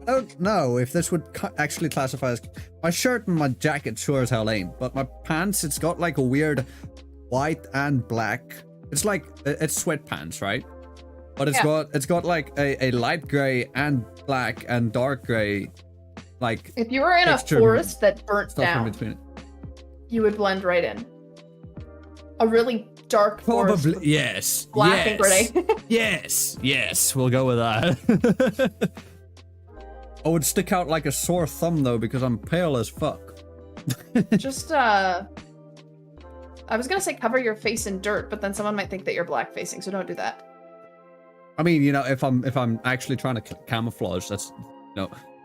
I don't know if this would actually classify as... My shirt and my jacket sure as hell ain't, but my pants, it's got like a weird white and black. It's like, it's sweatpants, right? But it's got like a light gray and black and dark gray, like... If you were in a forest that burnt down, you would blend right in. A really dark forest. Probably, yes. Black and gray. Yes, we'll go with that. I would stick out like a sore thumb though because I'm pale as fuck. Just I was gonna say cover your face in dirt, but then someone might think that you're black facing, so don't do that. I mean, if I'm actually trying to camouflage, that's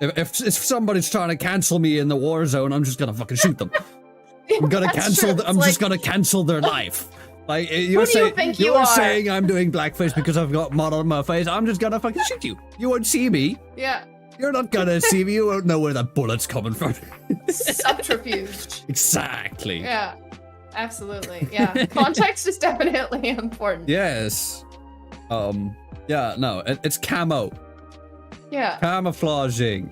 if somebody's trying to cancel me in the war zone, I'm just gonna fucking shoot them. I'm gonna just gonna cancel their life. Like you're saying I'm doing blackface because I've got mud on my face. I'm just gonna fucking shoot you. You won't see me. Yeah. You're not gonna see me. You won't know where that bullet's coming from. Subterfuge. Exactly. Yeah. Absolutely. Yeah. Context is definitely important. Yes. Yeah, no, it's camo. Yeah. Camouflaging.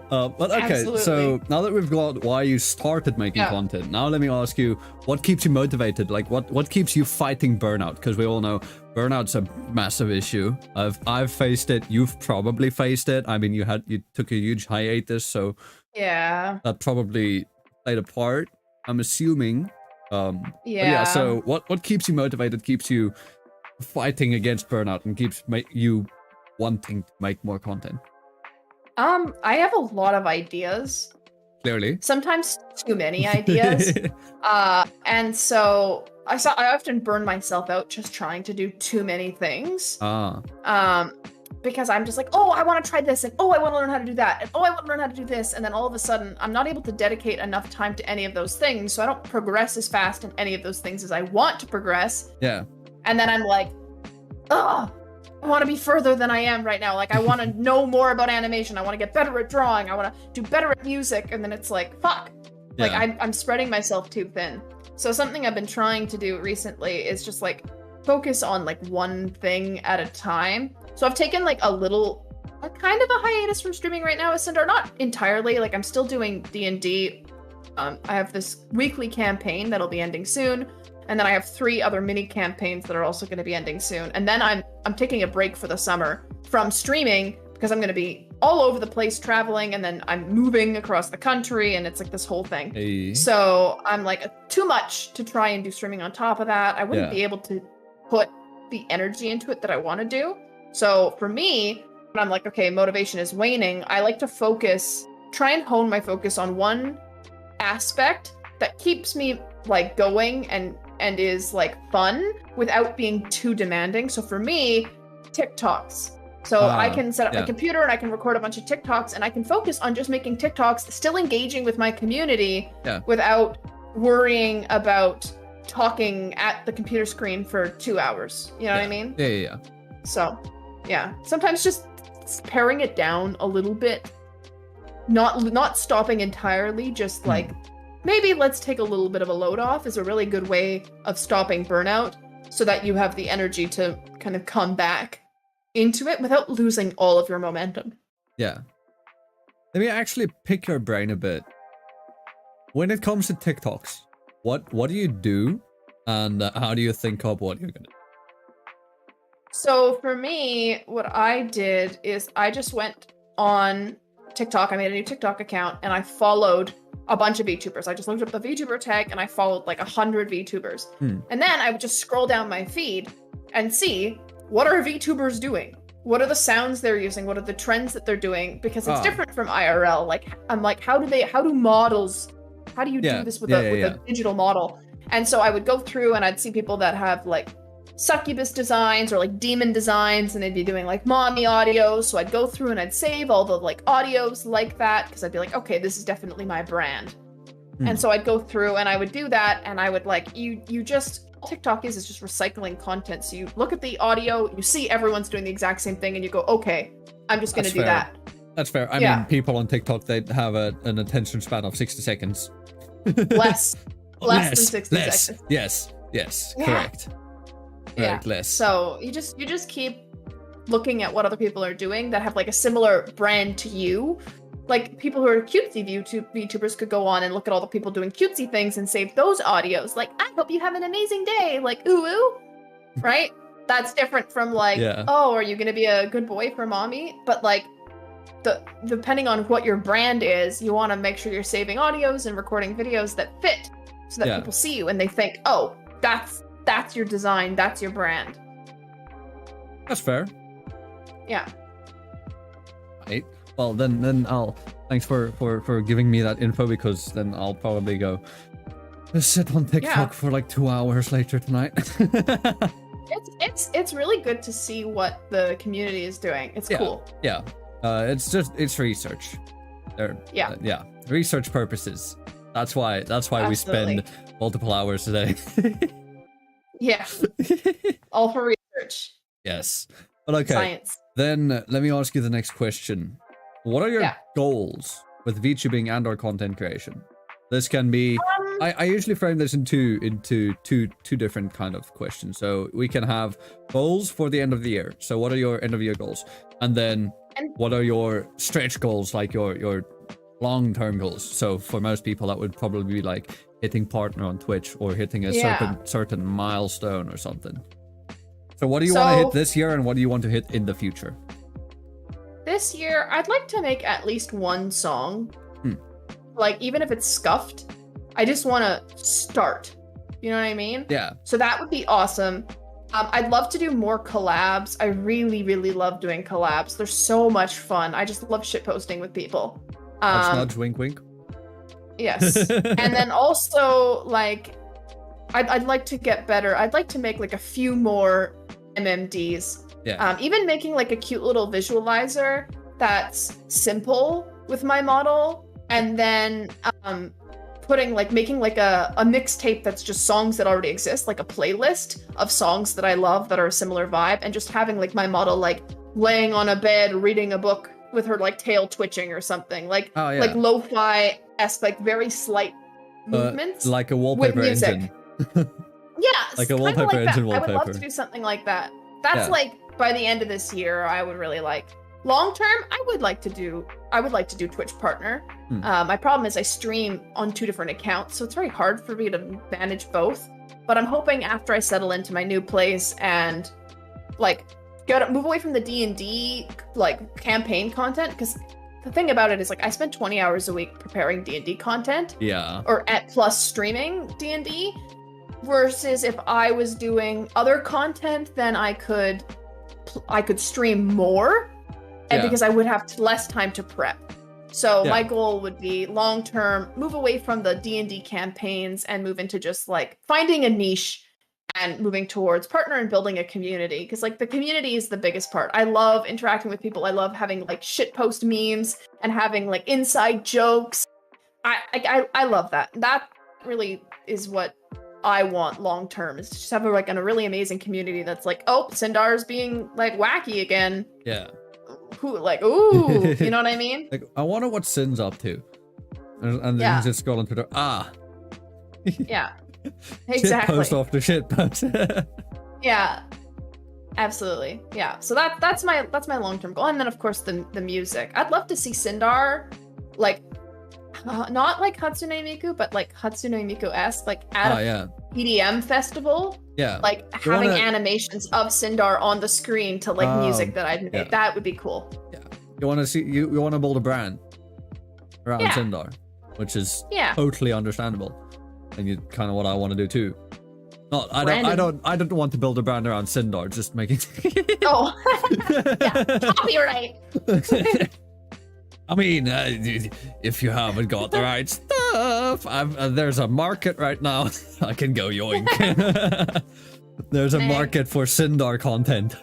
But okay, so Absolutely. now that we've got why you started making content, now let me ask you, what keeps you motivated? Like, what keeps you fighting burnout? Because we all know burnout's a massive issue. I've faced it. You've probably faced it. I mean, you took a huge hiatus, so Yeah. that probably played a part, I'm assuming. But Yeah. so what keeps you motivated? Keeps you fighting against burnout and keeps you wanting to make more content? I have a lot of ideas. Clearly. Sometimes too many ideas. And so I often burn myself out just trying to do too many things. Because I'm just like, oh, I want to try this, and oh, I want to learn how to do that, and oh, I want to learn how to do this, and then all of a sudden, I'm not able to dedicate enough time to any of those things, so I don't progress as fast in any of those things as I want to progress. Yeah. And then I'm like, oh, I want to be further than I am right now. Like, I want to know more about animation. I want to get better at drawing. I want to do better at music. And then it's like, fuck. Yeah. Like, I'm spreading myself too thin. So something I've been trying to do recently is just, like, focus on, like, one thing at a time. So I've taken, like, a kind of a hiatus from streaming right now with Syndar. Not entirely. Like, I'm still doing D&D. I have this weekly campaign that'll be ending soon. And then I have 3 other mini campaigns that are also going to be ending soon. And then I'm taking a break for the summer from streaming because I'm going to be all over the place traveling, and then I'm moving across the country, and it's like this whole thing. Hey. So I'm like, too much to try and do streaming on top of that. I wouldn't be able to put the energy into it that I want to do. So for me, when I'm like, okay, motivation is waning, I like to try and hone my focus on one aspect that keeps me like going and is like fun without being too demanding. So for me, TikToks. So I can set up my computer and I can record a bunch of TikToks, and I can focus on just making TikToks, still engaging with my community without worrying about talking at the computer screen for 2 hours. You know what I mean? Yeah. So, yeah. Sometimes just paring it down a little bit. Not stopping entirely, just like maybe let's take a little bit of a load off is a really good way of stopping burnout, so that you have the energy to kind of come back into it without losing all of your momentum. Yeah. Let me actually pick your brain a bit. When it comes to TikToks, what do you do, and how do you think of what you're gonna do? So for me, what I did is I just went on TikTok. I made a new TikTok account, and I followed a bunch of VTubers. I just looked up the VTuber tag, and I followed like 100 VTubers. And then I would just scroll down my feed and see, what are VTubers doing? What are the sounds they're using? What are the trends that they're doing? Because it's different from IRL. Like, I'm like, how do you do this with a digital model? And so I would go through and I'd see people that have like succubus designs or like demon designs, and they'd be doing like mommy audio. So I'd go through and I'd save all the like audios like that, because I'd be like, okay, this is definitely my brand. And so I'd go through and I would do that, and I would like, TikTok is just recycling content. So you look at the audio, you see everyone's doing the exact same thing, and you go, okay, I'm just going to do that. That's fair. I mean, people on TikTok, they have an attention span of 60 seconds. Less than 60 seconds. Yes, correct. Less. So you just keep looking at what other people are doing that have like a similar brand to you. Like, people who are cutesy VTubers could go on and look at all the people doing cutesy things and save those audios. Like, I hope you have an amazing day. Like, ooh, right? That's different from like, oh, are you going to be a good boy for mommy? But like, depending on what your brand is, you want to make sure you're saving audios and recording videos that fit, so that people see you and they think, oh, that's your design, that's your brand. That's fair. Yeah. Right. Well, then thanks for giving me that info, because then I'll probably go sit on TikTok for like 2 hours later tonight. It's really good to see what the community is doing. It's cool. Yeah. It's research. Research purposes. That's why we spend multiple hours a day. Yeah. All for research. Yes. But okay. Science. Then let me ask you the next question. What are your goals with VTubing and/or content creation? This can be. I usually frame this into two different kind of questions. So we can have goals for the end of the year. So what are your end of year goals? And then what are your stretch goals, like your long-term goals? So for most people, that would probably be like hitting partner on Twitch or hitting a certain milestone or something. So what do you want to hit this year, and what do you want to hit in the future? This year, I'd like to make at least one song. Like, even if it's scuffed, I just want to start. You know what I mean? Yeah. So that would be awesome. I'd love to do more collabs. I really, really love doing collabs. They're so much fun. I just love shitposting with people. Nudge, nudge, wink, wink. Yes. And then also, like, I'd like to get better. I'd like to make, like, a few more MMDs. Yeah. Even making, like, a cute little visualizer that's simple with my model. And then making like a mixtape that's just songs that already exist, like a playlist of songs that I love that are a similar vibe, and just having like my model like laying on a bed reading a book with her like tail twitching or something, like like lo-fi-esque, like very slight movements, like a wallpaper engine. Yeah, like a wallpaper engine wallpaper. I would love to do something like that. That's like by the end of this year, I would really like. Long term, I would like to do Twitch partner. My problem is I stream on 2 different accounts, so it's very hard for me to manage both. But I'm hoping after I settle into my new place and like move away from the D&D like campaign content, because the thing about it is like I spend 20 hours a week preparing D&D content. Yeah. Or plus streaming D&D, versus if I was doing other content, then I could stream more. And because I would have less time to prep. So my goal would be long-term, move away from the D&D campaigns and move into just like finding a niche and moving towards partner and building a community. Because like the community is the biggest part. I love interacting with people. I love having like shitpost memes and having like inside jokes. I love that. That really is what I want long-term, is to just have a really amazing community that's like, oh, Syndar's being like wacky again. Yeah. Who like, ooh, you know what I mean? Like, I wonder what Syn's up to, and then you just scroll on Twitter. Yeah, exactly. Shit post after shit post. Yeah, absolutely. Yeah, so that's my long-term goal, and then of course the music. I'd love to see Syndar, like, not like Hatsune Miku, but like Hatsune Miku-esque, like at a EDM festival. Yeah. Like having animations of Syndar on the screen to like music that I'd made. Yeah. That would be cool. Yeah. You want to see you want to build a brand around Syndar, which is totally understandable, and you kind of what I want to do too. Not I don't want to build a brand around Syndar. Just making. Oh. Yeah. Copyright. I mean, if you haven't got the right stuff, there's a market right now. I can go yoink. There's a market for Syndar content.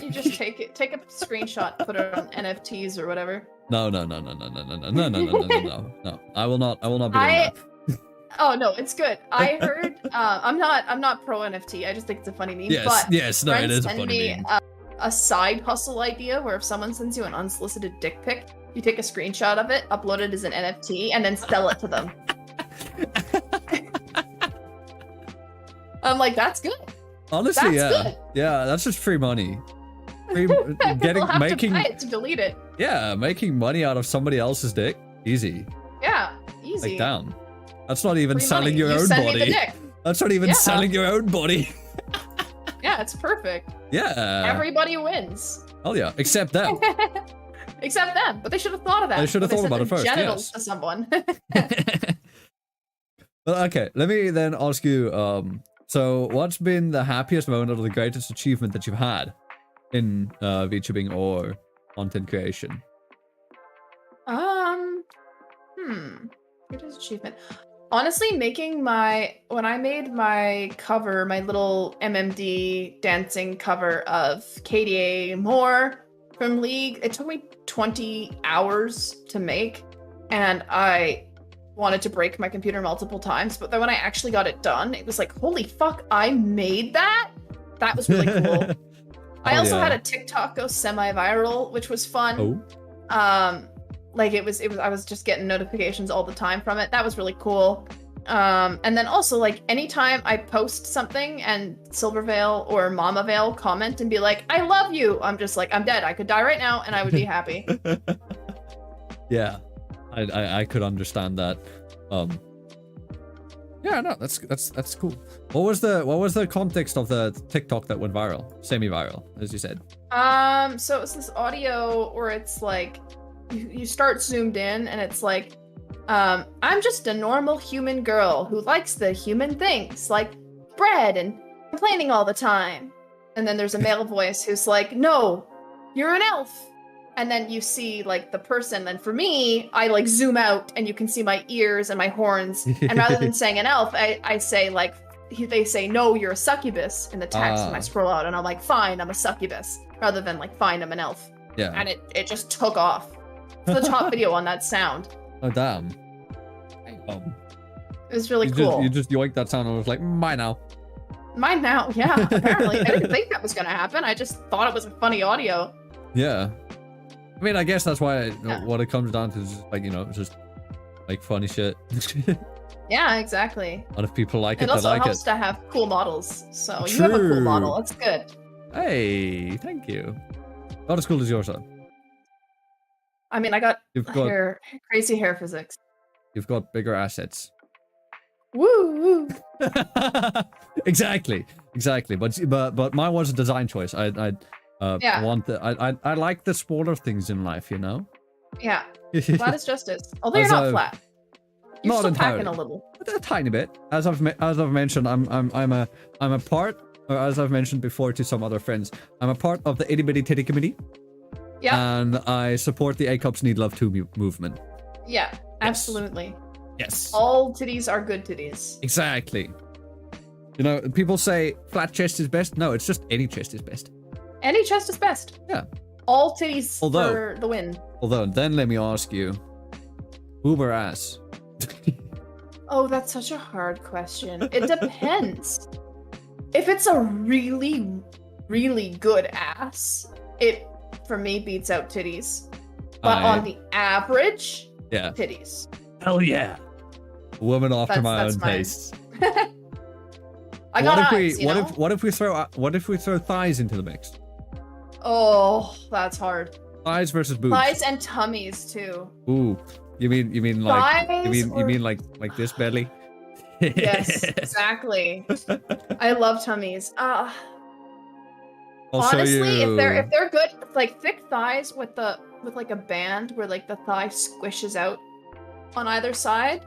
You just take a screenshot, put it on NFTs or whatever. No. I will not be doing that. Oh no, it's good. I heard. I'm not pro NFT. I just think it's a funny meme. Yes, no, it is a funny meme. A side hustle idea where if someone sends you an unsolicited dick pic, you take a screenshot of it, upload it as an NFT, and then sell it to them. I'm like, that's good. Honestly, that's good. Yeah, that's just free money. Making to buy it to delete it. Yeah, making money out of somebody else's dick, easy. Yeah, easy. Like, down. That's not even free selling money. your own send body. Me the dick. That's not even selling your own body. Yeah, it's perfect. Yeah. Everybody wins. Oh yeah, except them. Except them, but they should have thought of that. They should have thought about it first. Genitals to someone. Well, okay, let me then ask you. So, what's been the happiest moment or the greatest achievement that you've had in VTubing or content creation? Greatest achievement. Honestly, when I made my cover, my little MMD dancing cover of KDA Moore from League, it took me 20 hours to make, and I wanted to break my computer multiple times, but then when I actually got it done, it was like, holy fuck, I made that? That was really cool. I also had a TikTok go semi-viral, which was fun. Like it was I was just getting notifications all the time from it. That was really cool. And then also like anytime I post something and Silvervale or Mama Vale comment and be like, I love you, I'm just like, I'm dead. I could die right now and I would be happy. Yeah, I could understand that. Yeah, no, that's cool. What was the context of the TikTok that went viral, semi-viral, as you said? So it's this audio where it's like you start zoomed in and it's like, I'm just a normal human girl who likes the human things like bread and complaining all the time. And then there's a male voice who's like, no, you're an elf. And then you see like the person. And for me, I like zoom out and you can see my ears and my horns. And rather than saying an elf, I say like, they say, no, you're a succubus in the text. And I scroll out and I'm like, fine, I'm a succubus. Rather than like, fine, I'm an elf. Yeah. And it just took off. It's the top video on that sound. Oh, damn. It was really cool. You just yoinked that sound and was like, mine now. Mine now, yeah, apparently. I didn't think that was going to happen. I just thought it was a funny audio. Yeah. I mean, I guess that's why what it comes down to is just, like, just like funny shit. Yeah, exactly. A lot of people like it. It also like helps it. to have cool models. So True. you have a cool model. That's good. Hey, thank you. Not as cool as yours, though. I mean, I got crazy hair physics. You've got bigger assets. Woo woo. Exactly. But mine was a design choice. I like the smaller things in life, you know. Yeah. Flat is justice. Although you're not flat. You're not still entirely. packing a little. A tiny bit. As I've mentioned, I'm a part, or as I've mentioned before to some other friends, I'm a part of the Itty Bitty Titty Committee. Yeah. And I support the A Cups Need Love Too movement. Yeah, absolutely. Yes. All titties are good titties. Exactly. You know, people say flat chest is best. No, it's just any chest is best. Any chest is best. Yeah. All titties for the win. Although, then let me ask you, boob or ass? Oh, that's such a hard question. It depends. If it's a really, really good ass, it, for me, beats out titties. But on the average, titties. Hell yeah. Woman after my own taste. I got eyes, what if we throw thighs into the mix? Oh, that's hard. Thighs versus boobs. Thighs and tummies too. Ooh, you mean like thighs you mean like this belly? Yes, exactly. I love tummies. Honestly, if they're good, like thick thighs with like a band where like the thigh squishes out on either side.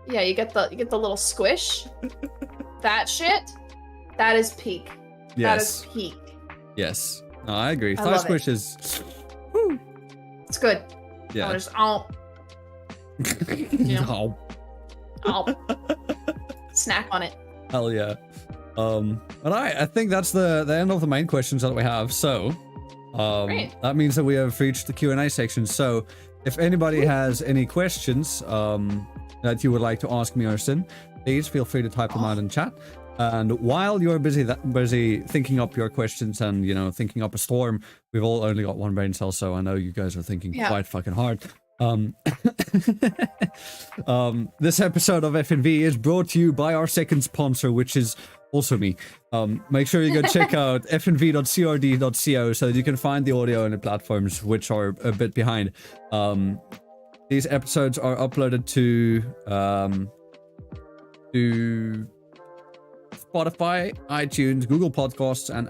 Yeah, you get the little squish. That shit, that is peak. Yes. That is peak. Yes. No, I agree. I Thigh love squish is. Woo. It's good. Yeah. Just snack on it. Hell yeah. But I think that's the end of the main questions that we have. So, that means that we have reached the Q&A section. So, if anybody has any questions that you would like to ask me or Sin, please feel free to type them out in chat. And while you're busy thinking up your questions and, thinking up a storm, we've all only got one brain cell, so I know you guys are thinking quite fucking hard. This episode of FNV is brought to you by our second sponsor, which is also me. Make sure you go check out fnv.crd.co so that you can find the audio and the platforms which are a bit behind. These episodes are uploaded to Spotify, iTunes, Google Podcasts, and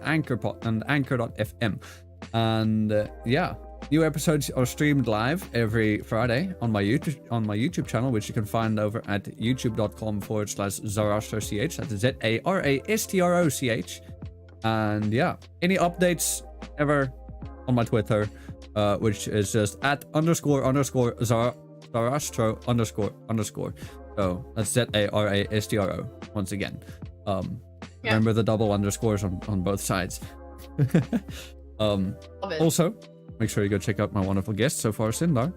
Anchor.fm. And new episodes are streamed live every Friday on my YouTube channel, which you can find over at youtube.com/ZarastroCH. That's ZARASTROCH. And any updates ever on my Twitter, which is just at __Zarastro__. So that's ZARASTRO once again. Remember the double underscores on both sides. Also, make sure you go check out my wonderful guests so far, Syndar.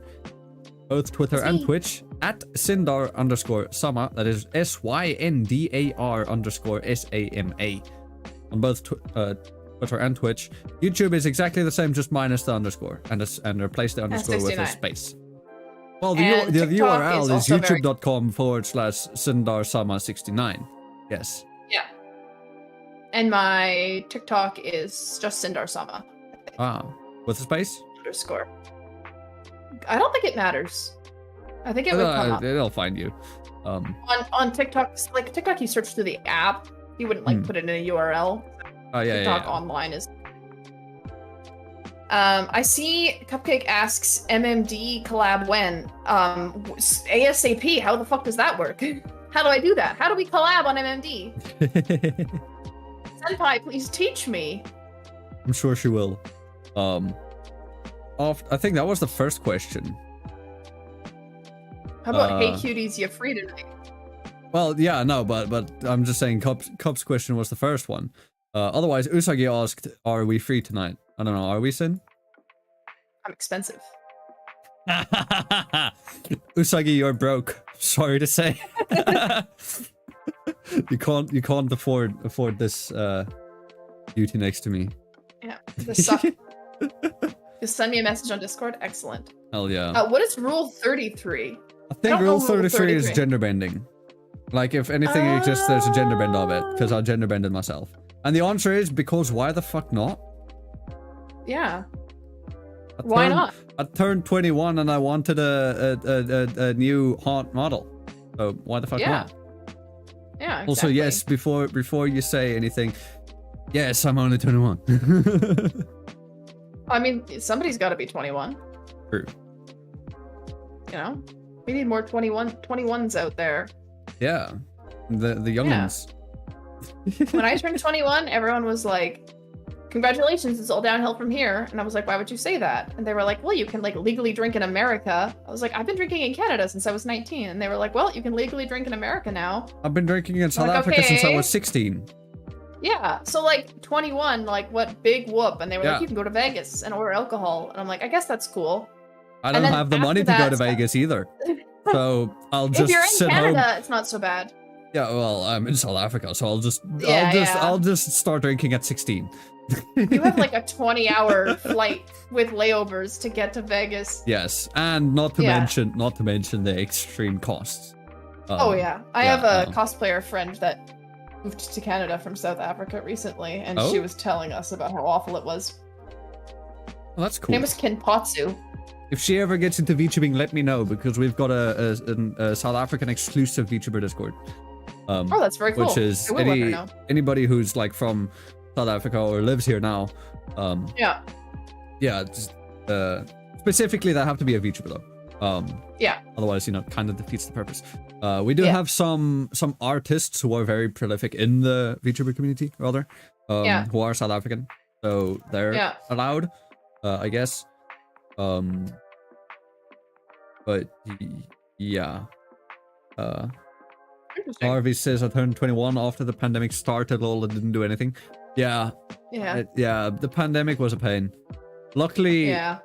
Both Twitter and Twitch at Syndar_Sama. That is SYNDAR_SAMA. On both Twitter and Twitch. YouTube is exactly the same, just minus the underscore and replace the underscore with a 69. space. Well, the And TikTok URL is also very- youtube.com/Syndar Sama 69. Yes. Yeah. And my TikTok is just Syndar Sama. Ah, with a space? _ I don't think it matters. I think it would come up. It'll find you. On TikTok, like TikTok, you search through the app. You wouldn't like put it in a URL. Oh yeah, TikTok yeah. online is. I see Cupcake asks MMD collab when? ASAP. How the fuck does that work? How do I do that? How do we collab on MMD? Senpai, please teach me. I'm sure she will. I think that was the first question. How about hey cuties, you free tonight? Well, yeah, no, but I'm just saying Cup's question was the first one. Otherwise, Usagi asked, are we free tonight? I don't know, are we, Sin? I'm expensive. Usagi, you're broke. Sorry to say. you can't afford this beauty next to me. Yeah, this sucks. Just send me a message on Discord. Excellent. Hell yeah. What is Rule 33? I think Rule 33 is gender bending. Like, if anything exists, there's a gender bend of it, because I gender bended myself. And the answer is because why the fuck not? Yeah. Why not? I turned 21 and I wanted a new hot model. So why the fuck not? Yeah, exactly. Also, yes, before you say anything, yes, I'm only 21. I mean, somebody's got to be 21. True. You know? We need more 21s out there. Yeah. The young ones. When I turned 21, everyone was like, congratulations, it's all downhill from here. And I was like, why would you say that? And they were like, well, you can like legally drink in America. I was like, I've been drinking in Canada since I was 19. And they were like, well, you can legally drink in America now. I've been drinking in South Africa since I was 16. Yeah, so like 21, like what big whoop. And they were Yeah. like, you can go to Vegas and order alcohol. And I'm like, I guess that's cool. I don't have the money to go to Vegas either. So I'll just if you're in sit Canada, home. it's not so bad. Yeah, well, I'm in South Africa, so Yeah, I'll just start drinking at 16. You have like a 20-hour flight with layovers to get to Vegas. Yes, and not to mention the extreme costs. Oh yeah, I have a cosplayer friend that moved to Canada from South Africa recently, and she was telling us about how awful it was. Well, that's cool. Her name was Kinpotsu. If she ever gets into VTubing, let me know, because we've got a South African exclusive VTuber Discord. Oh, that's very cool. Which is anybody who's like from South Africa or lives here now. Yeah. Just, specifically, they have to be a VTuber though. Yeah. Otherwise, kind of defeats the purpose. We do have some artists who are very prolific in the VTuber community, rather, who are South African, so they're allowed, I guess. But yeah. Harvey says I turned 21 after the pandemic started. Lol, I didn't do anything. Yeah. The pandemic was a pain. Luckily, I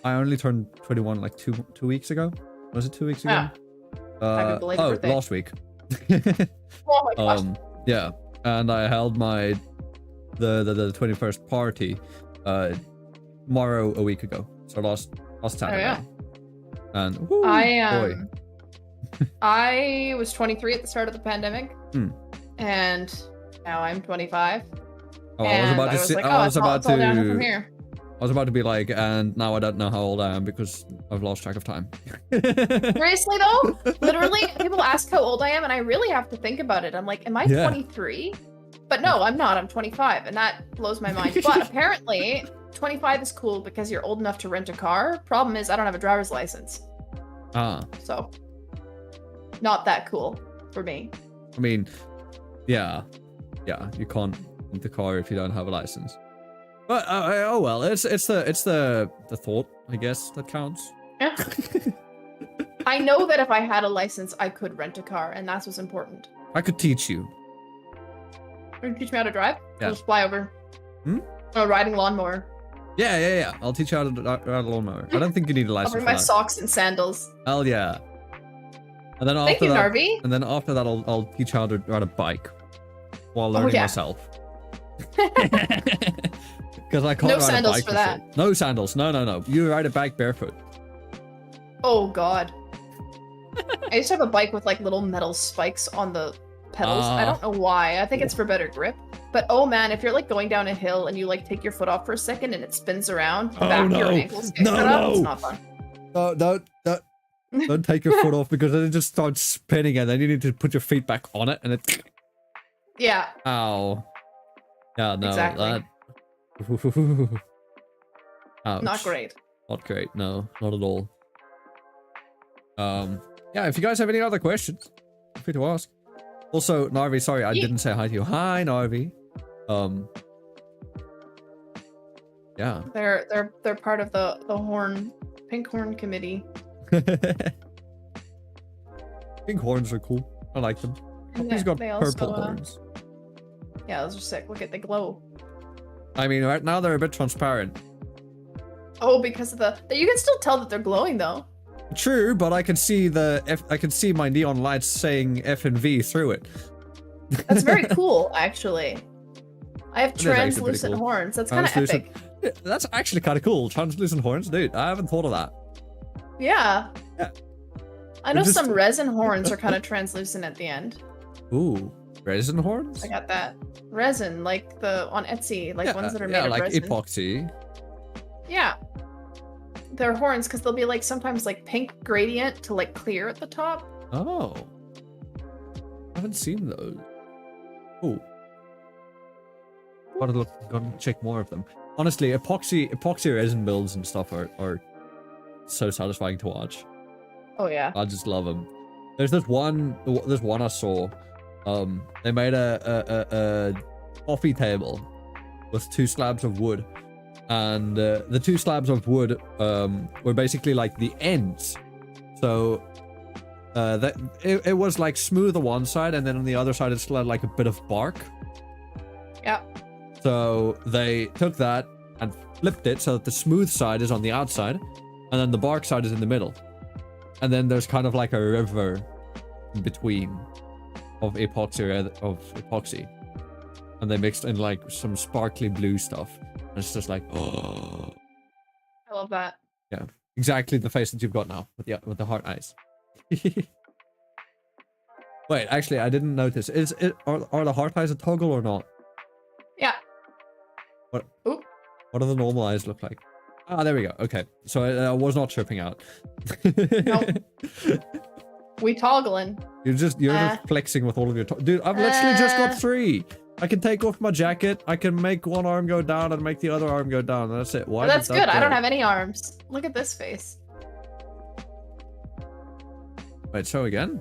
only turned 21 like two weeks ago. Was it 2 weeks ago? Last week. Oh my gosh. Yeah, and I held the 21st party tomorrow a week ago. So last Saturday. And boy. I was 23 at the start of the pandemic, and now I'm 25. Oh, I was about to say, I was about to be like, and now I don't know how old I am because I've lost track of time. Seriously though, literally, people ask how old I am, and I really have to think about it. I'm like, am I 23? But no, I'm not. I'm 25, and that blows my mind. But apparently, 25 is cool because you're old enough to rent a car. Problem is, I don't have a driver's license. So, not that cool for me. I mean, yeah, you can't rent the car if you don't have a license. But oh well, it's the thought, I guess, that counts. Yeah. I know that if I had a license, I could rent a car, and that's what's important. I could teach you. You teach me how to drive? Yeah. I'll just fly over. Riding lawnmower. Yeah. I'll teach you how to ride a lawnmower. I don't think you need a license. I'll bring my socks and sandals. Hell yeah. And then Thank you, Narvi. And then after that, I'll teach you how to ride a bike while learning myself. Because I can't No ride sandals a bike for that. shit. No sandals. No. You ride a bike barefoot. Oh god. I used to have a bike with like little metal spikes on the pedals. I don't know why. I think it's for better grip. But oh man, if you're like going down a hill and you like take your foot off for a second and it spins around, the back of your ankles get cut up, it's not fun. Don't take your foot off because then it just starts spinning and then you need to put your feet back on it and it... Yeah. Ow. Yeah, no. Exactly. That... Ouch. Not great. Not great, no. Not at all. Yeah, if you guys have any other questions, feel free to ask. Also, Narvi, sorry, I didn't say hi to you. Hi, Narvi. Yeah. They're part of the pink horn committee. Pink horns are cool. I like them. He's got purple horns. Yeah, those are sick. Look at the glow. I mean, right now they're a bit transparent. Oh, because of you can still tell that they're glowing though. True, but I can see I can see my neon lights saying FNV through it. That's very cool, actually. I have translucent cool. horns. That's kind of epic. Yeah, that's actually kind of cool. Translucent horns, dude. I haven't thought of that. Yeah. Yeah. I know some resin horns are kind of translucent at the end. Ooh, resin horns? I got that. Resin, like on Etsy, like ones that are made of like resin. epoxy. Yeah. They're horns because they'll be like sometimes like pink gradient to like clear at the top. Oh. I haven't seen those. Oh. Gotta check more of them. Honestly, epoxy resin builds and stuff are so satisfying to watch. Oh yeah. I just love them. There's one I saw. They made a coffee table with 2 slabs of wood. And the 2 slabs of wood were basically like the ends. So it was like smooth on one side, and then on the other side it still had like a bit of bark. Yeah. So they took that and flipped it so that the smooth side is on the outside, and then the bark side is in the middle. And then there's kind of like a river in between of epoxy. And they mixed in like some sparkly blue stuff. And it's just like, oh. I love that. Yeah, exactly the face that you've got now with the heart eyes. Wait, actually, I didn't notice. Are the heart eyes a toggle or not? Yeah. What? Oop. What do the normal eyes look like? Ah, there we go. Okay, so I was not tripping out. Nope. We toggling. You're just flexing with all of your dude. I've literally just got 3. I can take off my jacket. I can make one arm go down and make the other arm go down. That's it. Why? That's good. I don't have any arms. Look at this face. Wait, show again.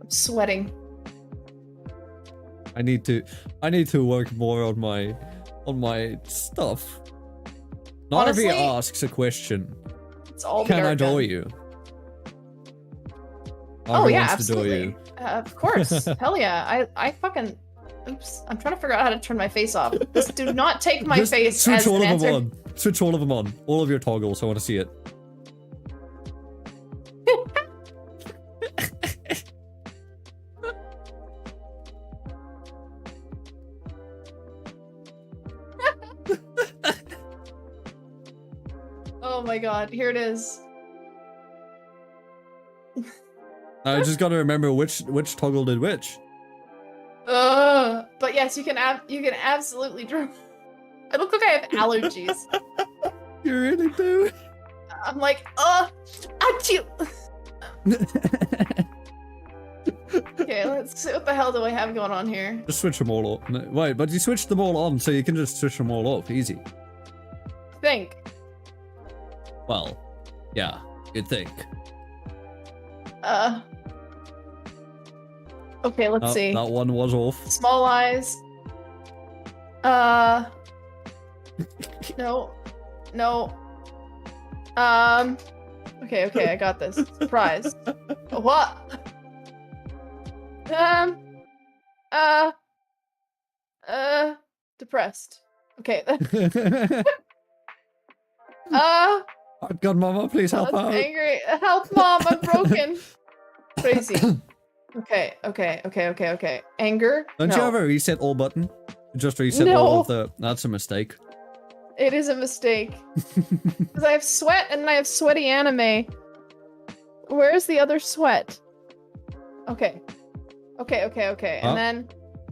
I'm sweating. I need to work more on my stuff. Narvi asks a question. It's all Can I adore you? Oh yeah, absolutely. Of course. Hell yeah. I fucking. Oops. I'm trying to figure out how to turn my face off. Just do not take my face switch as all an of answer. them on. Switch all of them on. All of your toggles. I want to see it. Oh my god, here it is. I just gotta remember which toggle did which. But yes, you can absolutely draw. I look like I have allergies. You really do. I'm like, achoo. Okay, let's see what the hell do I have going on here. Just switch them all off. No, wait, but you switched them all on, so you can just switch them all off. Easy. Think. Well, yeah, you'd think. Okay, let's see. That one was off. Small eyes. No. Okay, I got this. Surprise. What? Depressed. Okay. God, Mama, please help out. Angry. Help, Mom, I'm broken. Crazy. Okay. Anger? Don't No. you have a reset all button? Just reset all of the... That's a mistake. It is a mistake. Because I have sweat and I have sweaty anime. Where's the other sweat? Okay.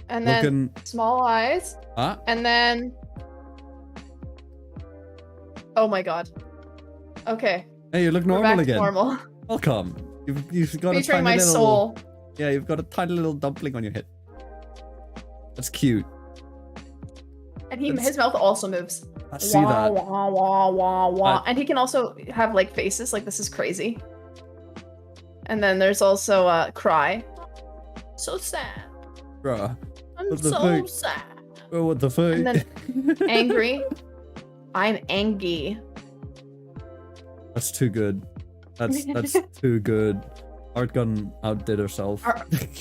And then small eyes. And then oh my god. Okay. Hey, you look We're normal back again. to normal. Welcome. You've got Featuring a tiny my little... soul. Yeah, you've got a tiny little dumpling on your head. That's cute. And his mouth also moves. I see that. Wah, wah, wah, wah. And he can also have like faces, like this is crazy. And then there's also cry. So sad. Bruh. I'm so sad. Oh, what the fuck? And then angry. I'm angry. That's too good. That's too good. Art Gun outdid herself.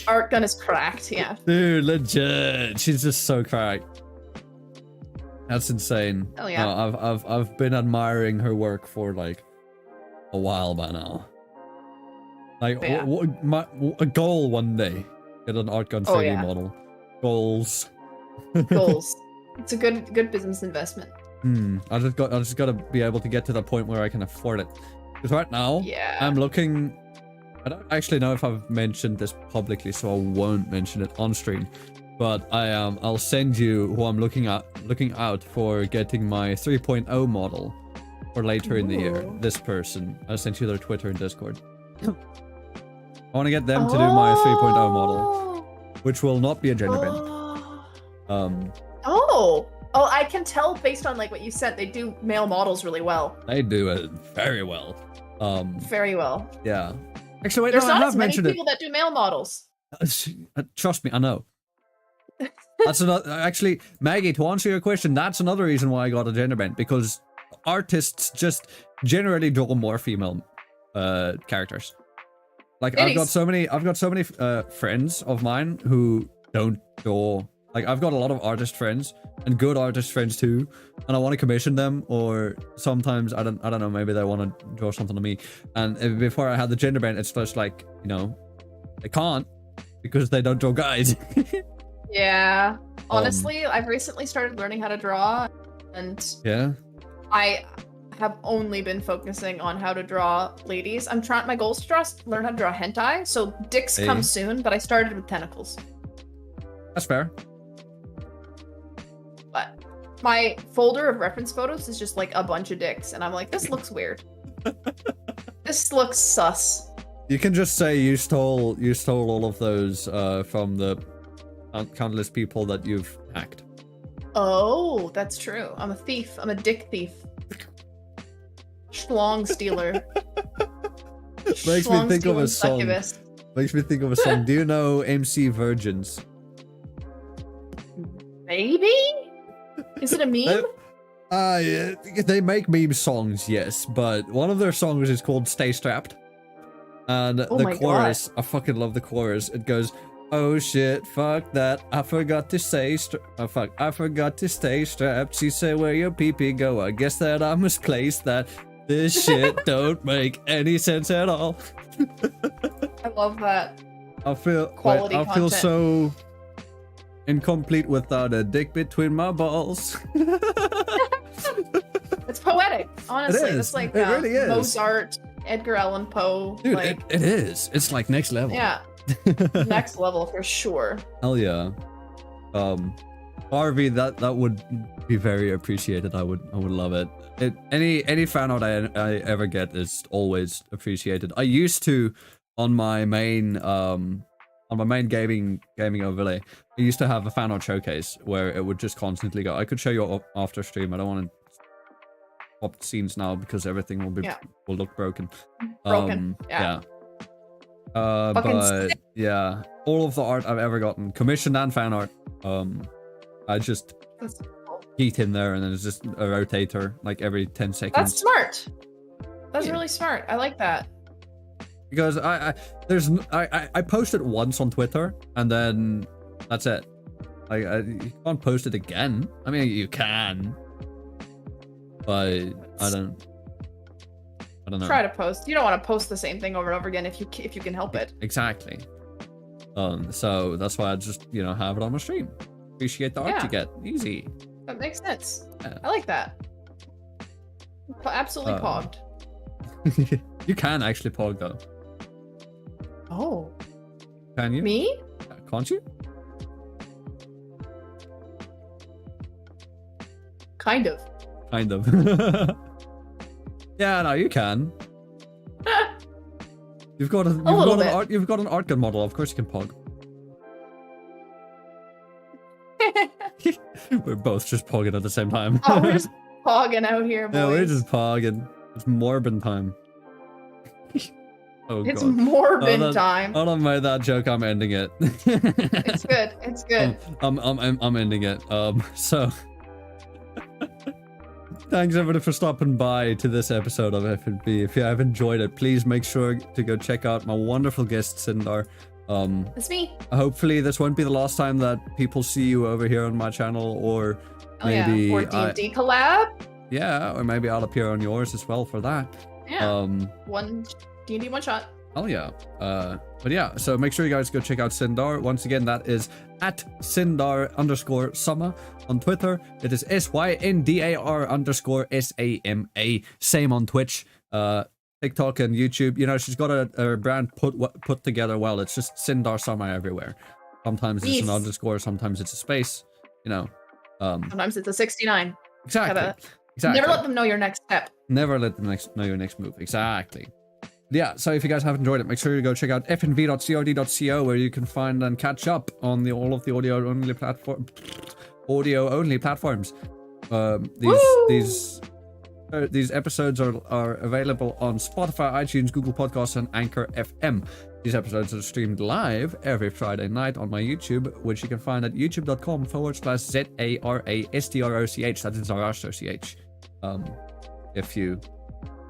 Art Gun is cracked, yeah. Dude, legit. She's just so cracked. That's insane. Oh yeah. I've been admiring her work for like a while by now. Like a goal one day. Get an Art Gun 3D model. Goals. Goals. It's a good business investment. I just gotta be able to get to the point where I can afford it. Because right now, I'm looking. I don't actually know if I've mentioned this publicly, so I won't mention it on stream. But I'll send you who I'm looking out for getting my 3.0 model for later in the year. This person. I sent you their Twitter and Discord. I want to get them to do my 3.0 model, which will not be a gender bend. Oh, I can tell based on like what you said. They do male models really well. They do it very well. Very well. Yeah. Actually, wait, there's no, not I have as many mentioned people that do male models. Trust me, I know. That's another. Actually, Maggie, to answer your question, that's another reason why I got a gender bend, because artists just generally draw more female characters. Like I've got so many friends of mine who don't draw. Like I've got a lot of artist friends and good artist friends too, and I want to commission them, or sometimes I don't know, maybe they want to draw something to me. And before I had the gender bend, it's just like, you know, they can't because they don't draw guys. Yeah. Honestly, I've recently started learning how to draw, and I have only been focusing on how to draw ladies. My goal is to learn how to draw hentai, so dicks come soon, but I started with tentacles. That's fair. But my folder of reference photos is just like a bunch of dicks, and I'm like, this looks weird. This looks sus. You can just say you stole all of those from the countless people that you've hacked. Oh, that's true. I'm a thief. I'm a dick thief. Schlong stealer. Makes me think of a song. Makes me think of a song. Do you know MC Virgins? Maybe? Is it a meme? Yeah, they make meme songs, yes, but one of their songs is called Stay Strapped. And the chorus, I fucking love the chorus. It goes, oh shit, fuck that, I forgot to say, I forgot to stay strapped. She said, where your pee-pee go? I guess that I misplaced that. This shit don't make any sense at all. I love that. I feel so incomplete without a dick between my balls. It's poetic, honestly. It is. It's like It really is. Mozart, Edgar Allan Poe. Dude, like, it is. It's like next level. Yeah. Next level for sure. Hell yeah. RV, that would be very appreciated. I would love it. Any fan art I ever get is always appreciated. I used to on my main gaming overlay, I used to have a fan art showcase where it would just constantly go. I could show you after stream. I don't want to pop scenes now because everything will look broken. Yeah. But yeah, all of the art I've ever gotten, commissioned and fan art, I just heat in there and then it's just a rotator like every 10 seconds. That's smart. That's really smart. I like that. Because I posted once on Twitter and then that's it. Like you can't post it again. I mean, you can, but I don't know. Try to post. You don't want to post the same thing over and over again if you can help it. Exactly. So that's why I just, you know, have it on my stream. Appreciate the art you get. Easy. That makes sense. Yeah. I like that. Absolutely pogged. You can actually pog though. Oh. Can you? Me? Can't you? Kind of. Kind of. Yeah, no, you can. You've got an art gun model. Of course you can pog. We're both just pogging at the same time. Oh, we're just pogging out here, boys. Yeah, we're just pogging. It's Morbin time. Oh, it's God. Morbin time. Hold on, made that joke. I'm ending it. It's good. It's good. I'm ending it. So thanks everybody for stopping by to this episode of FNV. If you have enjoyed it, please make sure to go check out my wonderful guest Syndar. It's me. Hopefully this won't be the last time that people see you over here on my channel, or maybe or D&D collab. Yeah, or maybe I'll appear on yours as well for that. Yeah. One D&D one shot. Oh yeah. But yeah, so make sure you guys go check out Syndar. Once again, that is at Syndar_Sama on Twitter. It is SYNDAR_SAMA. Same on Twitch, TikTok, and YouTube. You know, she's got a brand put together well. It's just Syndar Sama everywhere. Sometimes it's an underscore, sometimes it's a space. You know. Sometimes it's a 69. Exactly. Never let them know your next step. Never let them know your next move. Exactly. Yeah, so if you guys have enjoyed it, make sure you go check out fnv.cod.co, where you can find and catch up on all of the audio-only platforms. These episodes are available on Spotify, iTunes, Google Podcasts, and Anchor FM. These episodes are streamed live every Friday night on my YouTube, which you can find at youtube.com/ZARASTROCH. That is Zarastro CH. If you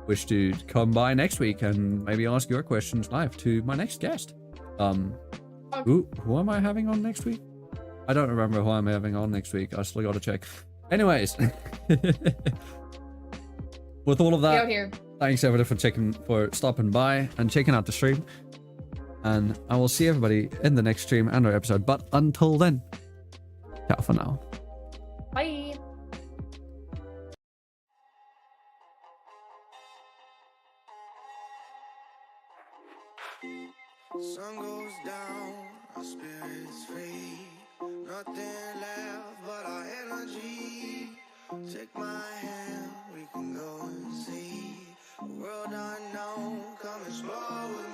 wish to come by next week and maybe ask your questions live to my next guest. Who am I having on next week? I don't remember who I'm having on next week. I still gotta check. Anyways. With all of that, thanks everybody for stopping by and checking out the stream. And I will see everybody in the next stream and our episode. But until then, ciao for now. Bye. Sun goes down, our spirits fade. Nothing left but our energy. Take my hand, we can go and see a world unknown. Come explore with